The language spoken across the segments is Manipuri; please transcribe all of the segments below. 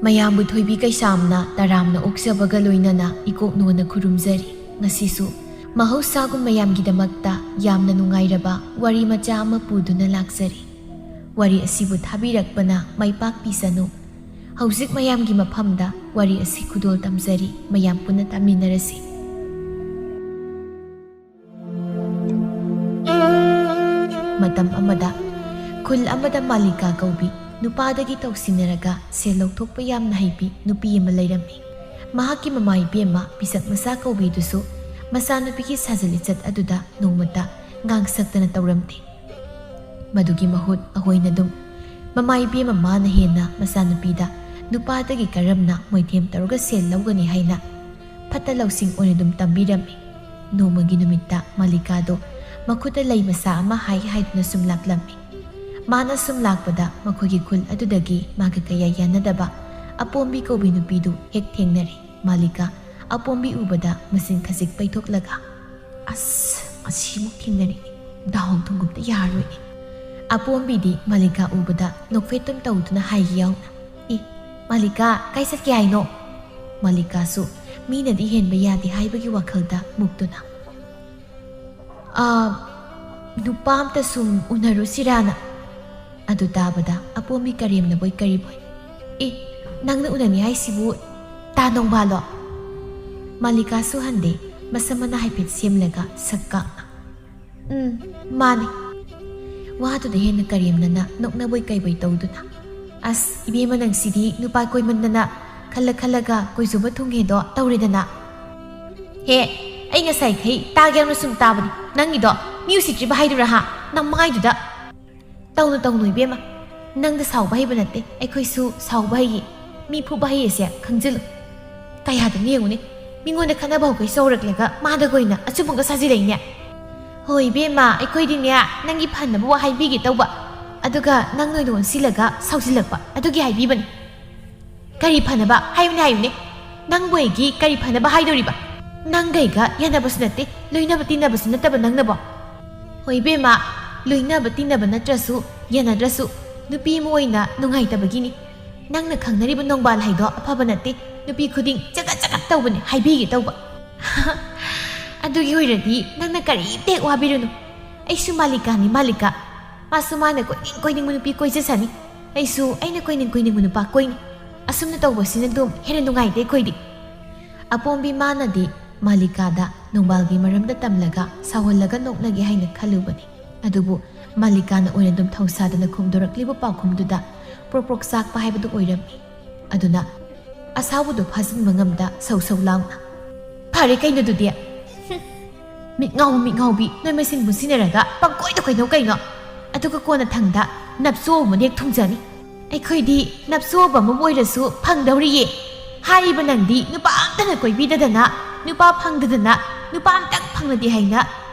ꯃꯌꯥꯝꯕꯨ ꯊꯣꯏꯕꯤ ꯀꯩꯁꯥꯝꯅ ꯇꯔꯥꯝꯅ ꯑꯣꯛꯆꯕꯒ ꯂꯣꯏꯅꯅ ꯏꯀꯣꯛꯅꯣꯅ ꯈꯨꯔꯨꯝꯖꯔꯤ꯫ ꯉꯁꯤꯁꯨ ꯃꯍꯧꯁꯥꯒꯨꯝ ꯃꯌꯥꯝꯒꯤꯗꯃꯛꯇ ꯌꯥꯝꯅ ꯅꯨꯡꯉꯥꯏꯔꯕ ꯋꯥꯔꯤ ꯃꯆꯥ ꯑꯃ ꯄꯨꯗꯨꯅ ꯂꯥꯛꯆꯔꯤ꯫ ꯋꯥꯔꯤ ꯑꯁꯤꯕꯨ ꯊꯥꯕꯤꯔꯛꯄꯅ ꯃꯥꯏꯄꯥꯛ ꯄꯤꯁꯅꯨ꯫ ꯍꯧꯖꯤꯛ ꯃꯌꯥꯝꯒꯤ ꯃꯐꯝꯗ ꯋꯥꯔꯤ ꯑꯁꯤ ꯈꯨꯗꯣꯜ ꯇꯝꯖꯔꯤ, ꯃꯌꯥꯝ ꯄꯨꯟꯅ ꯇꯥꯃꯤꯟꯅꯔꯁꯤ꯫ ꯃꯇꯝ ꯑꯃꯗ ꯈꯨꯜ ꯑꯃꯗ ꯃꯥꯂꯤꯀꯥ ꯀꯧꯕꯤ ꯅꯨꯄꯥꯗꯒꯤ ꯇꯧꯁꯤꯟꯅꯔꯒ ꯁꯦꯜ ꯂꯧꯊꯣꯛꯄ ꯌꯥꯝꯅ ꯍꯩꯕꯤ ꯅꯨꯄꯤ ꯑꯃ ꯂꯩꯔꯝꯃꯤ꯫ ꯃꯍꯥꯛꯀꯤ ꯃꯃꯥ ꯏꯕꯦꯝꯃ ꯄꯤꯁꯛ ꯃꯆꯥ ꯀꯧꯕꯤꯗꯨꯁꯨ ꯃꯆꯥꯅꯨꯄꯤꯒꯤ ꯁꯥꯖꯠ ꯂꯤꯆꯠ ꯑꯗꯨꯗ ꯅꯣꯡꯃꯇ ꯉꯥꯡꯁꯛꯇꯅ ꯇꯧꯔꯝꯗꯦ꯫ ꯃꯗꯨꯒꯤ ꯃꯍꯨꯠ ꯑꯩꯈꯣꯏꯅ ꯑꯗꯨꯝ ꯃꯃꯥ ꯏꯕꯦꯝꯃ ꯃꯥꯅ ꯍꯦꯟꯅ ꯃꯆꯥꯅꯨꯄꯤꯗ ꯅꯨꯄꯥꯗꯒꯤ ꯀꯔꯝꯅ ꯃꯣꯏꯊꯦꯝ ꯇꯧꯔꯒ ꯁꯦꯜ ꯂꯧꯒꯅꯤ ꯍꯥꯏꯅ ꯐꯠꯇ ꯂꯧꯁꯤꯡ ꯑꯣꯏꯅ ꯑꯗꯨꯝ ꯇꯝꯕꯤꯔꯝꯃꯤ꯫ ꯅꯣꯡꯃꯒꯤ ꯅꯨꯃꯤꯠꯇ ꯃꯥꯂꯤꯀꯥꯗꯣ ꯃꯈꯨꯠꯇ ꯂꯩ ꯃꯆꯥ ꯑꯃ ꯍꯥꯏꯗꯨꯅ ꯁꯨꯝ ꯂꯥꯛꯂꯝꯃꯤ꯫ ꯃꯥꯅ ꯁꯨꯝ ꯂꯥꯛꯄꯗ ꯃꯈꯣꯏꯒꯤ ꯈꯨꯜ ꯑꯗꯨꯗꯒꯤ ꯃꯥꯒ ꯀꯌꯥ ꯌꯥꯅꯗꯕ ꯑꯄꯣꯝꯕꯤ ꯀꯧꯕꯤ ꯅꯨꯄꯤꯗꯨ ꯍꯦꯛ ꯊꯦꯡꯅꯔꯦ꯫ ꯃꯥꯂꯤꯀꯥ ꯑꯄꯣꯝꯕꯤ ꯎꯕꯗ ꯃꯆꯤꯟ ꯈꯖꯤꯛ ꯄꯩꯊꯣꯛꯂꯒ "ꯑꯁ, ꯉꯁꯤꯃꯨꯛ ꯊꯦꯡꯅꯔꯤꯅꯤ, ꯗꯥꯎ ꯊꯨꯝꯒꯨꯝꯇ ꯌꯥꯔꯣꯏꯅꯦ." ꯑꯄꯣꯝꯕꯤꯗꯤ ꯃꯥꯂꯤꯀꯥ ꯎꯕꯗ ꯅꯣꯛꯐꯦꯠꯇꯨꯝ ꯇꯧꯗꯨꯅ ꯍꯥꯏꯒꯤ ꯌꯥꯎꯅ, ꯃꯥꯂꯤꯀꯥ, ꯀꯥꯏ ꯆꯠꯀꯦ ꯍꯥꯏꯅꯣ?" ꯃꯥꯂꯤꯀꯥꯁꯨ ꯃꯤꯅꯗꯤ ꯍꯦꯟꯕ ꯌꯥꯗꯦ ꯍꯥꯏꯕꯒꯤ ꯋꯥꯈꯜꯗ ꯃꯨꯛꯇꯨꯅ, ꯅꯨꯄꯥ ꯑꯝꯇ ꯁꯨꯝ ꯎꯅꯔꯨꯁꯤꯔꯥꯅ." ꯑꯗꯨ ꯇꯥꯕꯗ ꯑꯄꯣꯝꯕꯤ ꯀꯔꯦꯝꯅꯕꯣꯏ ꯀꯔꯤꯕꯣꯏ, "ꯅꯪꯅ ꯎꯅꯅꯤ ꯍꯥꯏꯁꯤꯕꯨ ꯇꯥ ꯅꯣꯡꯕꯥꯜꯂꯣ?" ꯃꯥꯂꯤꯀꯥꯁꯨ ꯍꯟꯗꯦ, ꯃꯁꯝ ꯃꯅꯥ ꯍꯥꯏꯐꯦꯠ ꯁꯦꯝꯂꯒ ꯁꯛ ꯀꯥꯛꯅ, ꯃꯥꯅꯤ." ꯋꯥꯗꯨꯗ ꯍꯦꯟꯅ ꯀꯔꯦꯝꯅꯅ ꯅꯣꯛꯅꯕꯣꯏ ꯀꯩꯕꯣꯏ ꯇꯧꯗꯨꯅ, "ꯑꯁ ꯏꯕꯦꯝꯃ, ꯅꯪꯁꯤꯗꯤ ꯅꯨꯄꯥ ꯀꯣꯏꯃꯟꯗꯅ ꯈꯜꯂꯒ ꯀꯣꯏꯖꯕ ꯊꯨꯡꯒꯦꯗꯣ ꯇꯧꯔꯦꯗꯅ." "ꯍꯦ, ꯑꯩ ꯉꯁꯥꯏꯈꯩ ꯇꯥꯒꯦ ꯌꯥꯎꯅ ꯁꯨꯝ ꯇꯥꯕꯅꯤ, ꯅꯪꯒꯤꯗꯣ ꯃꯤ ꯎꯁꯤꯠꯇ꯭ꯔꯤꯕ ꯍꯥꯏꯗꯨꯔꯥ ꯅꯪ ꯃꯥꯏꯗꯨꯗ." ꯇꯧꯅꯨ ꯏꯕꯦꯝꯃ, ꯅꯪꯗ ꯁꯥꯎꯕ ꯍꯩꯕ ꯅꯠꯇꯦ, ꯑꯩꯈꯣꯏꯁꯨ ꯁꯥꯎꯕ ꯍꯩꯌꯦ, ꯃꯤ ꯐꯨꯕ ꯍꯩꯌꯦꯁꯦ ꯈꯪꯖꯤꯜꯂꯨ." "ꯀꯌꯥꯗꯅꯤ ꯌꯦꯡꯉꯨꯅꯦ, ꯃꯤꯉꯣꯟꯗ ꯈꯠꯅꯕ ꯍꯧꯈꯩ ꯆꯧꯔꯛꯂꯒ ꯃꯥꯗꯒ ꯑꯣꯏꯅ ꯑꯆꯨꯝꯕꯒ ꯁꯥꯖꯤꯜꯂꯛꯏꯅꯦ." "ꯍꯣꯏ ꯏꯕꯦꯝꯃ, ꯑꯩꯈꯣꯏꯗꯤꯅꯦ ꯅꯪꯒꯤ ꯐꯅꯕ ꯋꯥ ꯍꯥꯏꯕꯤꯒꯦ ꯇꯧꯕ, ꯑꯗꯨꯒ ꯅꯪ ꯅꯣꯏꯅ ꯑꯣꯟꯁꯤꯜꯂꯒ ꯁꯥꯎꯖꯤꯜꯂꯛꯄ, ꯑꯗꯨꯒꯤ ꯍꯥꯏꯕꯤꯕꯅꯤ." "ꯀꯔꯤ ꯐꯅꯕ? ꯍꯥꯏꯌꯨꯅꯦ, ꯅꯪꯕꯨ ꯑꯩꯒꯤ ꯀꯔꯤ ꯐꯅꯕ ꯍꯥꯏꯗꯣꯔꯤꯕ? ꯅꯪꯒꯩꯒ ꯌꯥꯅꯕꯁꯨ ꯅꯠꯇꯦ, ꯂꯣꯏꯅꯕ ꯇꯤꯟꯅꯕꯁꯨ ꯅꯠꯇꯕ ꯅꯪꯅꯕꯣ." "ꯍꯣꯏ ꯏꯕꯦꯝꯃ, ꯂꯣꯏꯅꯕ ꯇꯤꯟꯅꯕ ꯅꯠꯇ꯭ꯔꯁꯨ ꯌꯥꯅꯗ꯭ꯔꯁꯨ ꯅꯨꯄꯤ ꯑꯃ ꯑꯣꯏꯅ ꯅꯨꯡꯉꯥꯏꯇꯕꯒꯤꯅꯤ. ꯅꯪꯅ ꯈꯪꯅꯔꯤꯕ ꯅꯣꯡꯕꯥꯜ ꯍꯥꯏꯗꯣ ꯑꯐꯕ ꯅꯠꯇꯦ, ꯅꯨꯄꯤ ꯈꯨꯗꯤꯡ ꯆꯒꯠ ꯇꯧꯕꯅꯤ, ꯍꯥꯏꯕꯤꯒꯦ ꯇꯧꯕ." "ꯑꯗꯨꯒꯤ ꯑꯣꯏꯔꯗꯤ ꯅꯪꯅ ꯀꯔꯤꯝꯇ ꯍꯦꯛ ꯋꯥꯕꯤꯔꯨꯅꯨ. ꯑꯩꯁꯨ ꯃꯥꯂꯤꯀꯥꯅꯤ, ꯃꯥꯂꯤꯀꯥ. ꯃꯥꯁꯨ ꯃꯥꯅ ꯀꯣꯏꯅꯤꯡꯕ ꯅꯨꯄꯤ ꯀꯣꯏꯖꯁꯅꯤ, ꯑꯩꯁꯨ ꯑꯩꯅ ꯀꯣꯏꯅꯤꯡꯕ ꯅꯨꯄꯥ ꯀꯣꯏꯅꯤ. ꯑꯁꯨꯝꯅ ꯇꯧꯕꯁꯤꯅ ꯑꯗꯨꯝ ꯍꯦꯟꯅ ꯅꯨꯡꯉꯥꯏꯇꯦ ꯑꯩꯈꯣꯏꯗꯤ." ꯑꯄꯣꯝꯕꯤ ꯃꯥꯅꯗꯤ ꯃꯥꯂꯤꯀꯥꯗ ꯅꯣꯡꯕꯥꯜꯒꯤ ꯃꯔꯝꯗ ꯇꯝꯂꯒ ꯁꯥꯎꯍꯜꯂꯒ ꯅꯣꯛꯅꯒꯦ ꯍꯥꯏꯅ ꯈꯜꯂꯨꯕꯅꯤ꯫ ꯑꯗꯨꯕꯨ ꯃꯥꯂꯤꯀꯥꯅ ꯑꯣꯏꯅ ꯑꯗꯨꯝ ꯊꯧꯁꯥꯗꯅ ꯈꯨꯝꯗꯣꯔꯛꯂꯤꯕ ꯄꯥꯎꯈꯨꯝꯗꯨꯗ ꯄ꯭ꯔꯣꯛ ꯆꯥꯛꯄ ꯍꯥꯏꯕꯗꯨ ꯑꯣꯏꯔꯝꯃꯤ꯫ ꯑꯗꯨꯅ ꯑꯁꯥꯎꯕꯗꯨ ꯐꯥꯖꯤꯟꯕ ꯉꯝꯗ ꯁꯧ ꯂꯥꯎꯅ, "ꯐꯔꯦ ꯀꯩꯅꯣꯗꯨꯗꯤ, ꯃꯤꯠ ꯉꯥꯎꯕꯤ ꯅꯣꯏ ꯃꯁꯦꯟ ꯄꯨꯟꯁꯤꯟꯅꯔꯒ ꯄꯪꯀꯣꯏꯗ ꯀꯩꯅꯣ, ꯑꯗꯨꯒ ꯀꯣꯟꯅ ꯊꯪꯗ ꯅꯞꯆꯣ ꯑꯃ ꯍꯦꯛ ꯊꯨꯡꯖꯅꯤ. ꯑꯩꯈꯣꯏꯗꯤ ꯅꯞꯆꯣꯕ ꯑꯃ ꯑꯣꯏꯔꯁꯨ ꯐꯪꯗꯧꯔꯤꯌꯦ. ꯍꯥꯏꯔꯤꯕ ꯅꯪꯗꯤ ꯅꯨꯄꯥ ꯑꯝꯇꯅ ꯀꯣꯏꯕꯤꯗꯗꯅ, ꯅꯨꯄꯥ ꯐꯪꯗꯗꯅ, ꯅꯨꯄꯥ ꯑꯝꯇꯪ ꯐꯪꯂꯗꯤ ꯍꯥꯏꯅ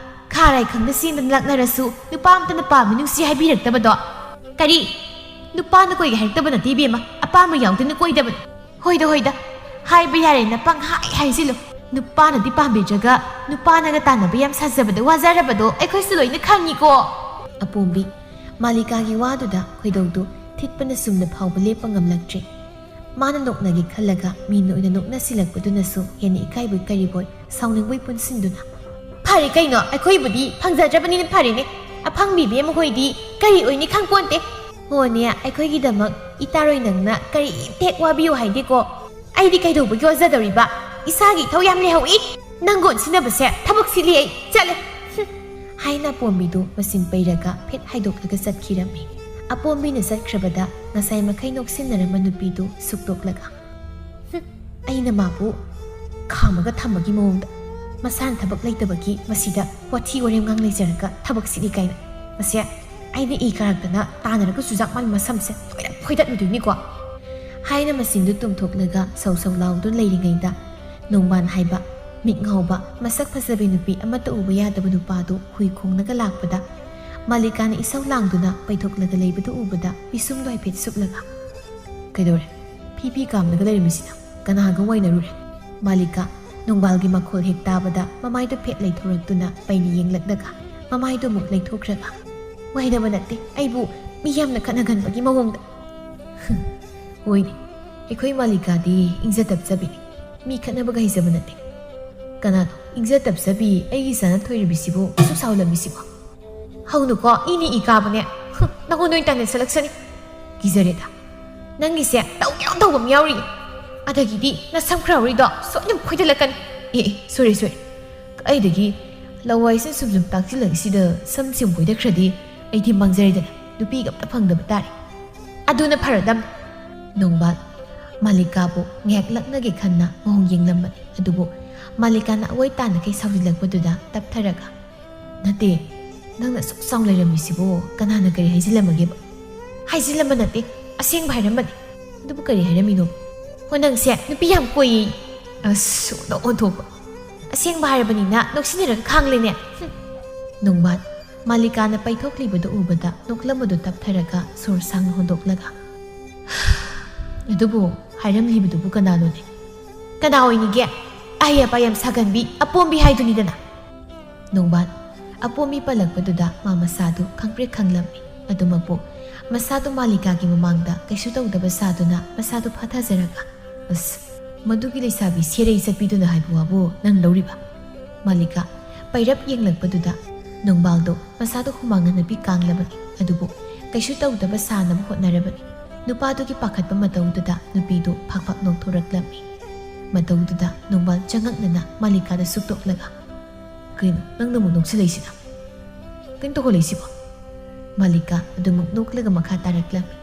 ꯈꯥꯔꯥꯏ ꯈꯪꯅ ꯆꯦꯟꯗꯅ ꯂꯥꯛꯅꯔꯁꯨ ꯅꯨꯄꯥ ꯑꯝꯇꯅ ꯄꯥꯝꯃꯤ ꯅꯨꯡꯁꯤ ꯍꯥꯏꯕꯤꯔꯛꯇꯕꯗꯣ. ꯀꯔꯤ? ꯅꯨꯄꯥꯅ ꯀꯣꯏꯒꯦ ꯍꯥꯏꯔꯛꯇꯕ ꯅꯠꯇꯦ ꯏꯕꯦꯝꯃ, ꯑꯄꯥꯝꯕ ꯌꯥꯎꯗꯅ ꯀꯣꯏꯗꯕꯅꯤ." "ꯍꯣꯏꯗ, ꯍꯥꯏꯕ ꯌꯥꯔꯦꯅ ꯍꯥꯏꯖꯤꯜꯂꯨ. ꯅꯨꯄꯥꯅꯗꯤ ꯄꯥꯝꯕꯤꯗ꯭ꯔꯒ ꯅꯨꯄꯥꯅꯒ ꯇꯥꯟꯅꯕ ꯌꯥꯝ ꯁꯥꯖꯕꯗ ꯋꯥꯖꯔꯕꯗꯣ ꯑꯩꯈꯣꯏꯁꯨ ꯂꯣꯏꯅ ꯈꯪꯉꯤꯀꯣ." ꯑꯄꯣꯝꯕꯤ ꯃꯥꯂꯤꯀꯥꯒꯤ ꯋꯥꯗꯨꯗ ꯈꯣꯏꯗꯧꯗꯨ ꯊꯤꯠꯄꯅ ꯆꯨꯝꯅ ꯐꯥꯎꯕ ꯂꯦꯞꯄ ꯉꯝꯂꯛꯇ꯭ꯔꯤ꯫ ꯃꯥꯅ ꯅꯣꯛꯅꯒꯦ ꯈꯜꯂꯒ ꯃꯤꯅ ꯑꯣꯏꯅ ꯅꯣꯛꯅꯁꯤꯜꯂꯛꯄꯗꯨꯅꯁꯨ ꯍꯦꯟꯅ ꯏꯀꯥꯏꯕꯣꯏ ꯀꯔꯤꯕꯣꯏ ꯁꯥꯎꯅꯤꯡꯕꯣꯏ ꯄꯨꯟꯁꯤꯟꯗꯨꯅ, "ꯐꯔꯦ ꯀꯩꯅꯣ, ꯑꯩꯈꯣꯏꯕꯨꯗꯤ ꯐꯪꯖꯗ꯭ꯔꯕꯅꯤꯅ ꯐꯔꯦꯅꯦ. ꯑꯐꯪꯕꯤꯕꯤ ꯑꯃꯈꯣꯏꯗꯤ ꯀꯔꯤ ꯑꯣꯏꯅꯤ ꯈꯪꯄꯣꯟꯇꯦ. ꯍꯣꯅꯦ, ꯑꯩꯈꯣꯏꯒꯤꯗꯃꯛ ꯏꯇꯥꯔꯣꯏ ꯅꯪꯅ ꯀꯔꯤꯝꯇ ꯍꯦꯛ ꯋꯥꯕꯤꯌꯨ ꯍꯥꯏꯗꯦꯀꯣ. ꯑꯩꯗꯤ ꯀꯩꯗꯧꯕꯒꯤ ꯋꯥꯖꯗꯧꯔꯤꯕ? ꯏꯁꯥꯒꯤ ꯏꯊꯧ ꯌꯥꯝ ꯂꯩꯍꯧꯏ. ꯅꯪꯒꯣꯟ ꯁꯤꯟꯅꯕꯁꯦ ꯊꯕꯛ ꯁꯤꯜꯂꯤ ꯑꯩ, ꯆꯠꯂꯦ." ꯍꯥꯏꯅ ꯑꯄꯣꯝꯕꯤꯗꯨ ꯃꯆꯤꯟ ꯄꯩꯔꯒ ꯐꯦꯠ ꯍꯥꯏꯗꯣꯛꯂꯒ ꯆꯠꯈꯤꯔꯝꯃꯤ꯫ ꯑꯄꯣꯝꯕꯤꯅ ꯆꯠꯈ꯭ꯔꯕꯗ ꯉꯁꯥꯏ ꯃꯈꯩ ꯅꯣꯛꯁꯤꯟꯅꯔꯝꯕ ꯅꯨꯄꯤꯗꯨ ꯁꯨꯛꯇꯣꯛꯂꯒ, "ꯑꯩꯅ ꯃꯥꯕꯨ ꯈꯥꯝꯃꯒ ꯊꯝꯕꯒꯤ ꯃꯑꯣꯡꯗ, ꯃꯁꯥꯅ ꯊꯕꯛ ꯂꯩꯇꯕꯒꯤ ꯃꯁꯤꯗ ꯋꯥꯊꯤ ꯋꯥꯔꯦꯝ ꯂꯩꯖꯔꯒ ꯊꯕꯛ ꯁꯤꯜꯂꯤ ꯀꯥꯏꯅ, ꯃꯁꯦ ꯑꯩꯅ ꯏ ꯀꯥꯔꯛꯇꯅ ꯇꯥꯟꯅꯔꯒ ꯆꯨꯖꯥꯛ ꯃꯥꯟꯕ ꯃꯁꯝꯁꯦ ꯂꯣꯏꯅ ꯐꯣꯏꯗꯠꯂꯨꯗꯣꯏꯅꯤꯀꯣ." ꯍꯥꯏꯅ ꯃꯆꯤꯟꯗꯨ ꯇꯨꯝꯊꯣꯛꯂꯒ ꯁꯧ ꯂꯥꯎꯗꯨꯅ ꯂꯩꯔꯤꯉꯩꯗ ꯅꯣꯡꯕꯥꯟ ꯍꯥꯏꯕ ꯃꯤꯠ ꯉꯥꯎꯕ ꯃꯁꯛ ꯐꯖꯕꯤ ꯅꯨꯄꯤ ꯑꯃꯠꯇ ꯎꯕ ꯌꯥꯗꯕ ꯅꯨꯄꯥꯗꯨ ꯍꯨꯏ ꯈꯣꯡꯂꯒ ꯂꯥꯛꯄꯗ ꯃꯥꯂꯤꯀꯥꯅ ꯏꯁꯧ ꯂꯥꯡꯗꯨꯅ ꯄꯩꯊꯣꯛꯂꯒ ꯂꯩꯕꯗꯨ ꯎꯕꯗ ꯄꯤꯁꯨꯝꯗꯣ ꯍꯥꯏꯐꯦꯠ ꯁꯨꯞꯂꯒ, "ꯀꯩꯗꯧꯔꯦ? ꯐꯤ ꯀꯥꯝꯂꯒ ꯂꯩꯔꯝꯃꯤꯁꯤꯅ ꯀꯅꯥꯒ ꯋꯥꯏꯅꯔꯨꯔꯦ?" ꯃꯥꯂꯤꯀꯥ ꯅꯣꯡꯕꯥꯜꯒꯤ ꯃꯈꯣꯜ ꯍꯦꯛ ꯇꯥꯕꯗ ꯃꯃꯥꯏꯗꯨ ꯐꯦꯠ ꯂꯩꯊꯣꯔꯛꯇꯨꯅ ꯄꯩꯅ ꯌꯦꯡꯂꯛꯂꯒ ꯃꯃꯥꯏꯗꯨ ꯑꯃꯨꯛ ꯂꯩꯊꯣꯛꯈ꯭ꯔꯒ, "ꯋꯥꯏꯗꯕ ꯅꯠꯇꯦ, ꯑꯩꯕꯨ ꯃꯤ ꯌꯥꯝꯅ ꯈꯠꯅꯒꯟꯕꯒꯤ ꯃꯑꯣꯡꯗ." "ꯍꯣꯏꯅꯦ, ꯑꯩꯈꯣꯏ ꯃꯥꯂꯤꯀꯥꯗꯤ ꯏꯪꯖ ꯇꯞꯆꯕꯤꯅꯤ ꯃꯤ ꯈꯠꯅꯕꯒ ꯍꯩꯖꯕ ꯅꯠꯇꯦ ꯀꯅꯥꯅꯣ ꯏꯪꯖ ꯇꯞꯆꯕꯤ ꯑꯩꯒꯤ ꯆꯥꯅ ꯊꯣꯏꯔꯕꯤꯁꯤꯕꯨ ꯑꯁꯨꯛ ꯁꯥꯎꯂꯝꯃꯤꯁꯤꯕꯣ ꯍꯧꯅꯨꯀꯣ ꯏꯅꯤ ꯏ ꯀꯥꯕꯅꯦ ꯅꯪꯉꯣꯟꯗ ꯑꯣꯏꯅ ꯇꯥꯟꯅꯁꯜꯂꯛꯁꯅꯤ ꯀꯤꯖꯔꯦꯗ ꯅꯪꯒꯤꯁꯦ ꯇꯧꯒꯦ ꯇꯧꯕ ꯑꯃ ꯌꯥꯎꯔꯤꯌꯦ ꯑꯗꯒꯤꯗꯤ ꯅꯁꯝ ꯈ꯭ꯔꯥꯎꯔꯤꯗꯣ ꯁꯣꯏꯗꯅ ꯐꯣꯏꯗꯠꯂꯛꯀꯅꯤ ꯁꯣꯔꯤ ꯑꯩꯗꯒꯤ ꯂꯋꯥꯏꯁꯦ ꯁꯨꯝ ꯇꯥꯛꯁꯤꯜꯂꯛꯏꯁꯤꯗ ꯁꯝꯁꯤꯡ ꯐꯣꯏꯗꯠꯈ꯭ꯔꯗꯤ ꯑꯩꯗꯤ ꯃꯥꯡꯖꯔꯦꯗꯅ ꯅꯨꯄꯤꯒ ꯑꯝꯇ ꯐꯪꯗꯕ ꯇꯥꯔꯦ ꯑꯗꯨꯅ ꯐꯔꯗꯝ ꯅꯣꯡꯕꯥꯜ ꯃꯥꯂꯤꯀꯥꯕꯨ ꯉꯥꯏꯍꯥꯛ ꯂꯛꯅꯒꯦ ꯈꯟꯅ ꯃꯑꯣꯡ ꯌꯦꯡꯂꯝꯕꯅꯤ ꯑꯗꯨꯕꯨ ꯃꯥꯂꯤꯀꯥꯅ ꯑꯋꯣꯏ ꯇꯥꯟꯅꯈꯩ ꯁꯥꯎꯖꯤꯜꯂꯛꯄꯗꯨꯗ ꯇꯞꯊꯔꯒ ꯅꯠꯇꯦ ꯅꯪꯅ ꯑꯁꯨꯛ ꯆꯥꯎꯅ ꯂꯩꯔꯝꯃꯤꯁꯤꯕꯨ ꯀꯅꯥꯅ ꯀꯔꯤ ꯍꯥꯏꯖꯤꯜꯂꯝꯃꯒꯦꯕ ꯍꯥꯏꯖꯤꯜꯂꯝꯕ ꯅꯠꯇꯦ ꯑꯁꯦꯡꯕ ꯍꯥꯏꯔꯝꯕꯅꯤ ꯑꯗꯨꯕꯨ ꯀꯔꯤ ꯍꯥꯏꯔꯝꯃꯤꯅꯣ ꯍꯣ ꯅꯪꯁꯦ ꯅꯨꯄꯤ ꯌꯥꯝ ꯀꯣꯏꯌꯦ ꯑꯁ ꯑꯣꯟꯊꯣꯛꯄ ꯑꯁꯦꯡꯕ ꯍꯥꯏꯔꯕꯅꯤꯅ ꯅꯣꯛꯁꯤꯟꯅꯔꯒ ꯈꯥꯡꯂꯦꯅꯦ ꯅꯣꯡꯕꯥꯜ ꯃꯥꯂꯤꯀꯥꯅ ꯄꯩꯊꯣꯛꯂꯤꯕꯗꯨ ꯎꯕꯗ ꯅꯣꯛꯂꯝꯕꯗꯨ ꯇꯞꯊꯔꯒ ꯁꯣꯔ ꯁꯥꯡꯅ ꯍꯣꯟꯗꯣꯛꯂꯒ ꯑꯗꯨꯕꯨ ꯍꯥꯏꯔꯝꯂꯤꯕꯗꯨꯕꯨ ꯀꯅꯥꯅꯣꯅꯦ ꯀꯅꯥ ꯑꯣꯏꯅꯤꯒꯦ ꯑꯍꯩ ꯑꯄꯥ ꯌꯥꯝ ꯁꯥꯒꯟꯕꯤ ꯑꯄꯣꯝꯕꯤ ꯍꯥꯏꯗꯨꯅꯤꯗꯅ ꯅꯣꯡꯕꯥꯜ ꯑꯄꯣꯝꯕꯤ ꯄꯜꯂꯛꯄꯗꯨꯗ ꯃꯥ ꯃꯁꯥꯗꯨ ꯈꯪꯄ꯭ꯔꯦꯛ ꯈꯪꯂꯝꯃꯤ ꯑꯗꯨꯃꯛꯄꯨ ꯃꯁꯥꯗꯨ ꯃꯥꯂꯤꯀꯥꯒꯤ ꯃꯃꯥꯡꯗ ꯀꯩꯁꯨ ꯇꯧꯗꯕ ꯁꯥꯗꯨꯅ ꯃꯁꯥꯗꯨ ꯐꯥꯊꯖꯔꯒ ꯑꯁ ꯃꯗꯨꯒꯤ ꯂꯩꯁꯥꯕꯤ ꯁꯦꯔꯩ ꯆꯠꯄꯤꯗꯨꯅ ꯍꯥꯏꯕ ꯋꯥꯕꯨ ꯅꯪ ꯂꯧꯔꯤꯕ ꯃꯥꯂꯤꯀꯥ ꯄꯩꯔꯞ ꯌꯦꯡꯂꯛꯄꯗꯨꯗ ꯅꯣꯡꯕꯥꯜꯗꯣ ꯃꯁꯥꯗꯨ ꯍꯨꯃꯥꯡꯅ ꯅꯨꯄꯤ ꯀꯥꯡꯂꯕꯅꯤ ꯑꯗꯨꯕꯨ ꯀꯩꯁꯨ ꯇꯧꯗꯕ ꯁꯥꯅꯕ ꯍꯣꯠꯅꯔꯕꯅꯤ ꯅꯨꯄꯥꯗꯨꯒꯤ ꯄꯥꯈꯠꯄ ꯃꯇꯧꯗꯨꯗ ꯅꯨꯄꯤꯗꯨ ꯐꯥꯛ ꯅꯣꯛꯊꯣꯔꯛꯂꯝꯃꯤ ꯃꯇꯧꯗꯨꯗ ꯅꯣꯡꯕꯥꯜ ꯆꯉꯛꯅꯅ ꯃꯥꯂꯤꯀꯥꯗ ꯁꯨꯛꯇꯣꯛꯂꯒ ꯀꯩꯅꯣ ꯅꯪꯅ ꯑꯃꯨꯛ ꯅꯣꯛꯁꯤꯜꯂꯛꯏꯁꯤꯅ ꯀꯩꯅꯣ ꯇꯧꯈꯠꯂꯛꯏꯁꯤꯕꯣ ꯃꯥꯂꯤꯀꯥ ꯑꯗꯨꯃꯛ ꯅꯣꯛꯂꯒ ꯃꯈꯥ ꯇꯥꯔꯛꯂꯝꯃꯤ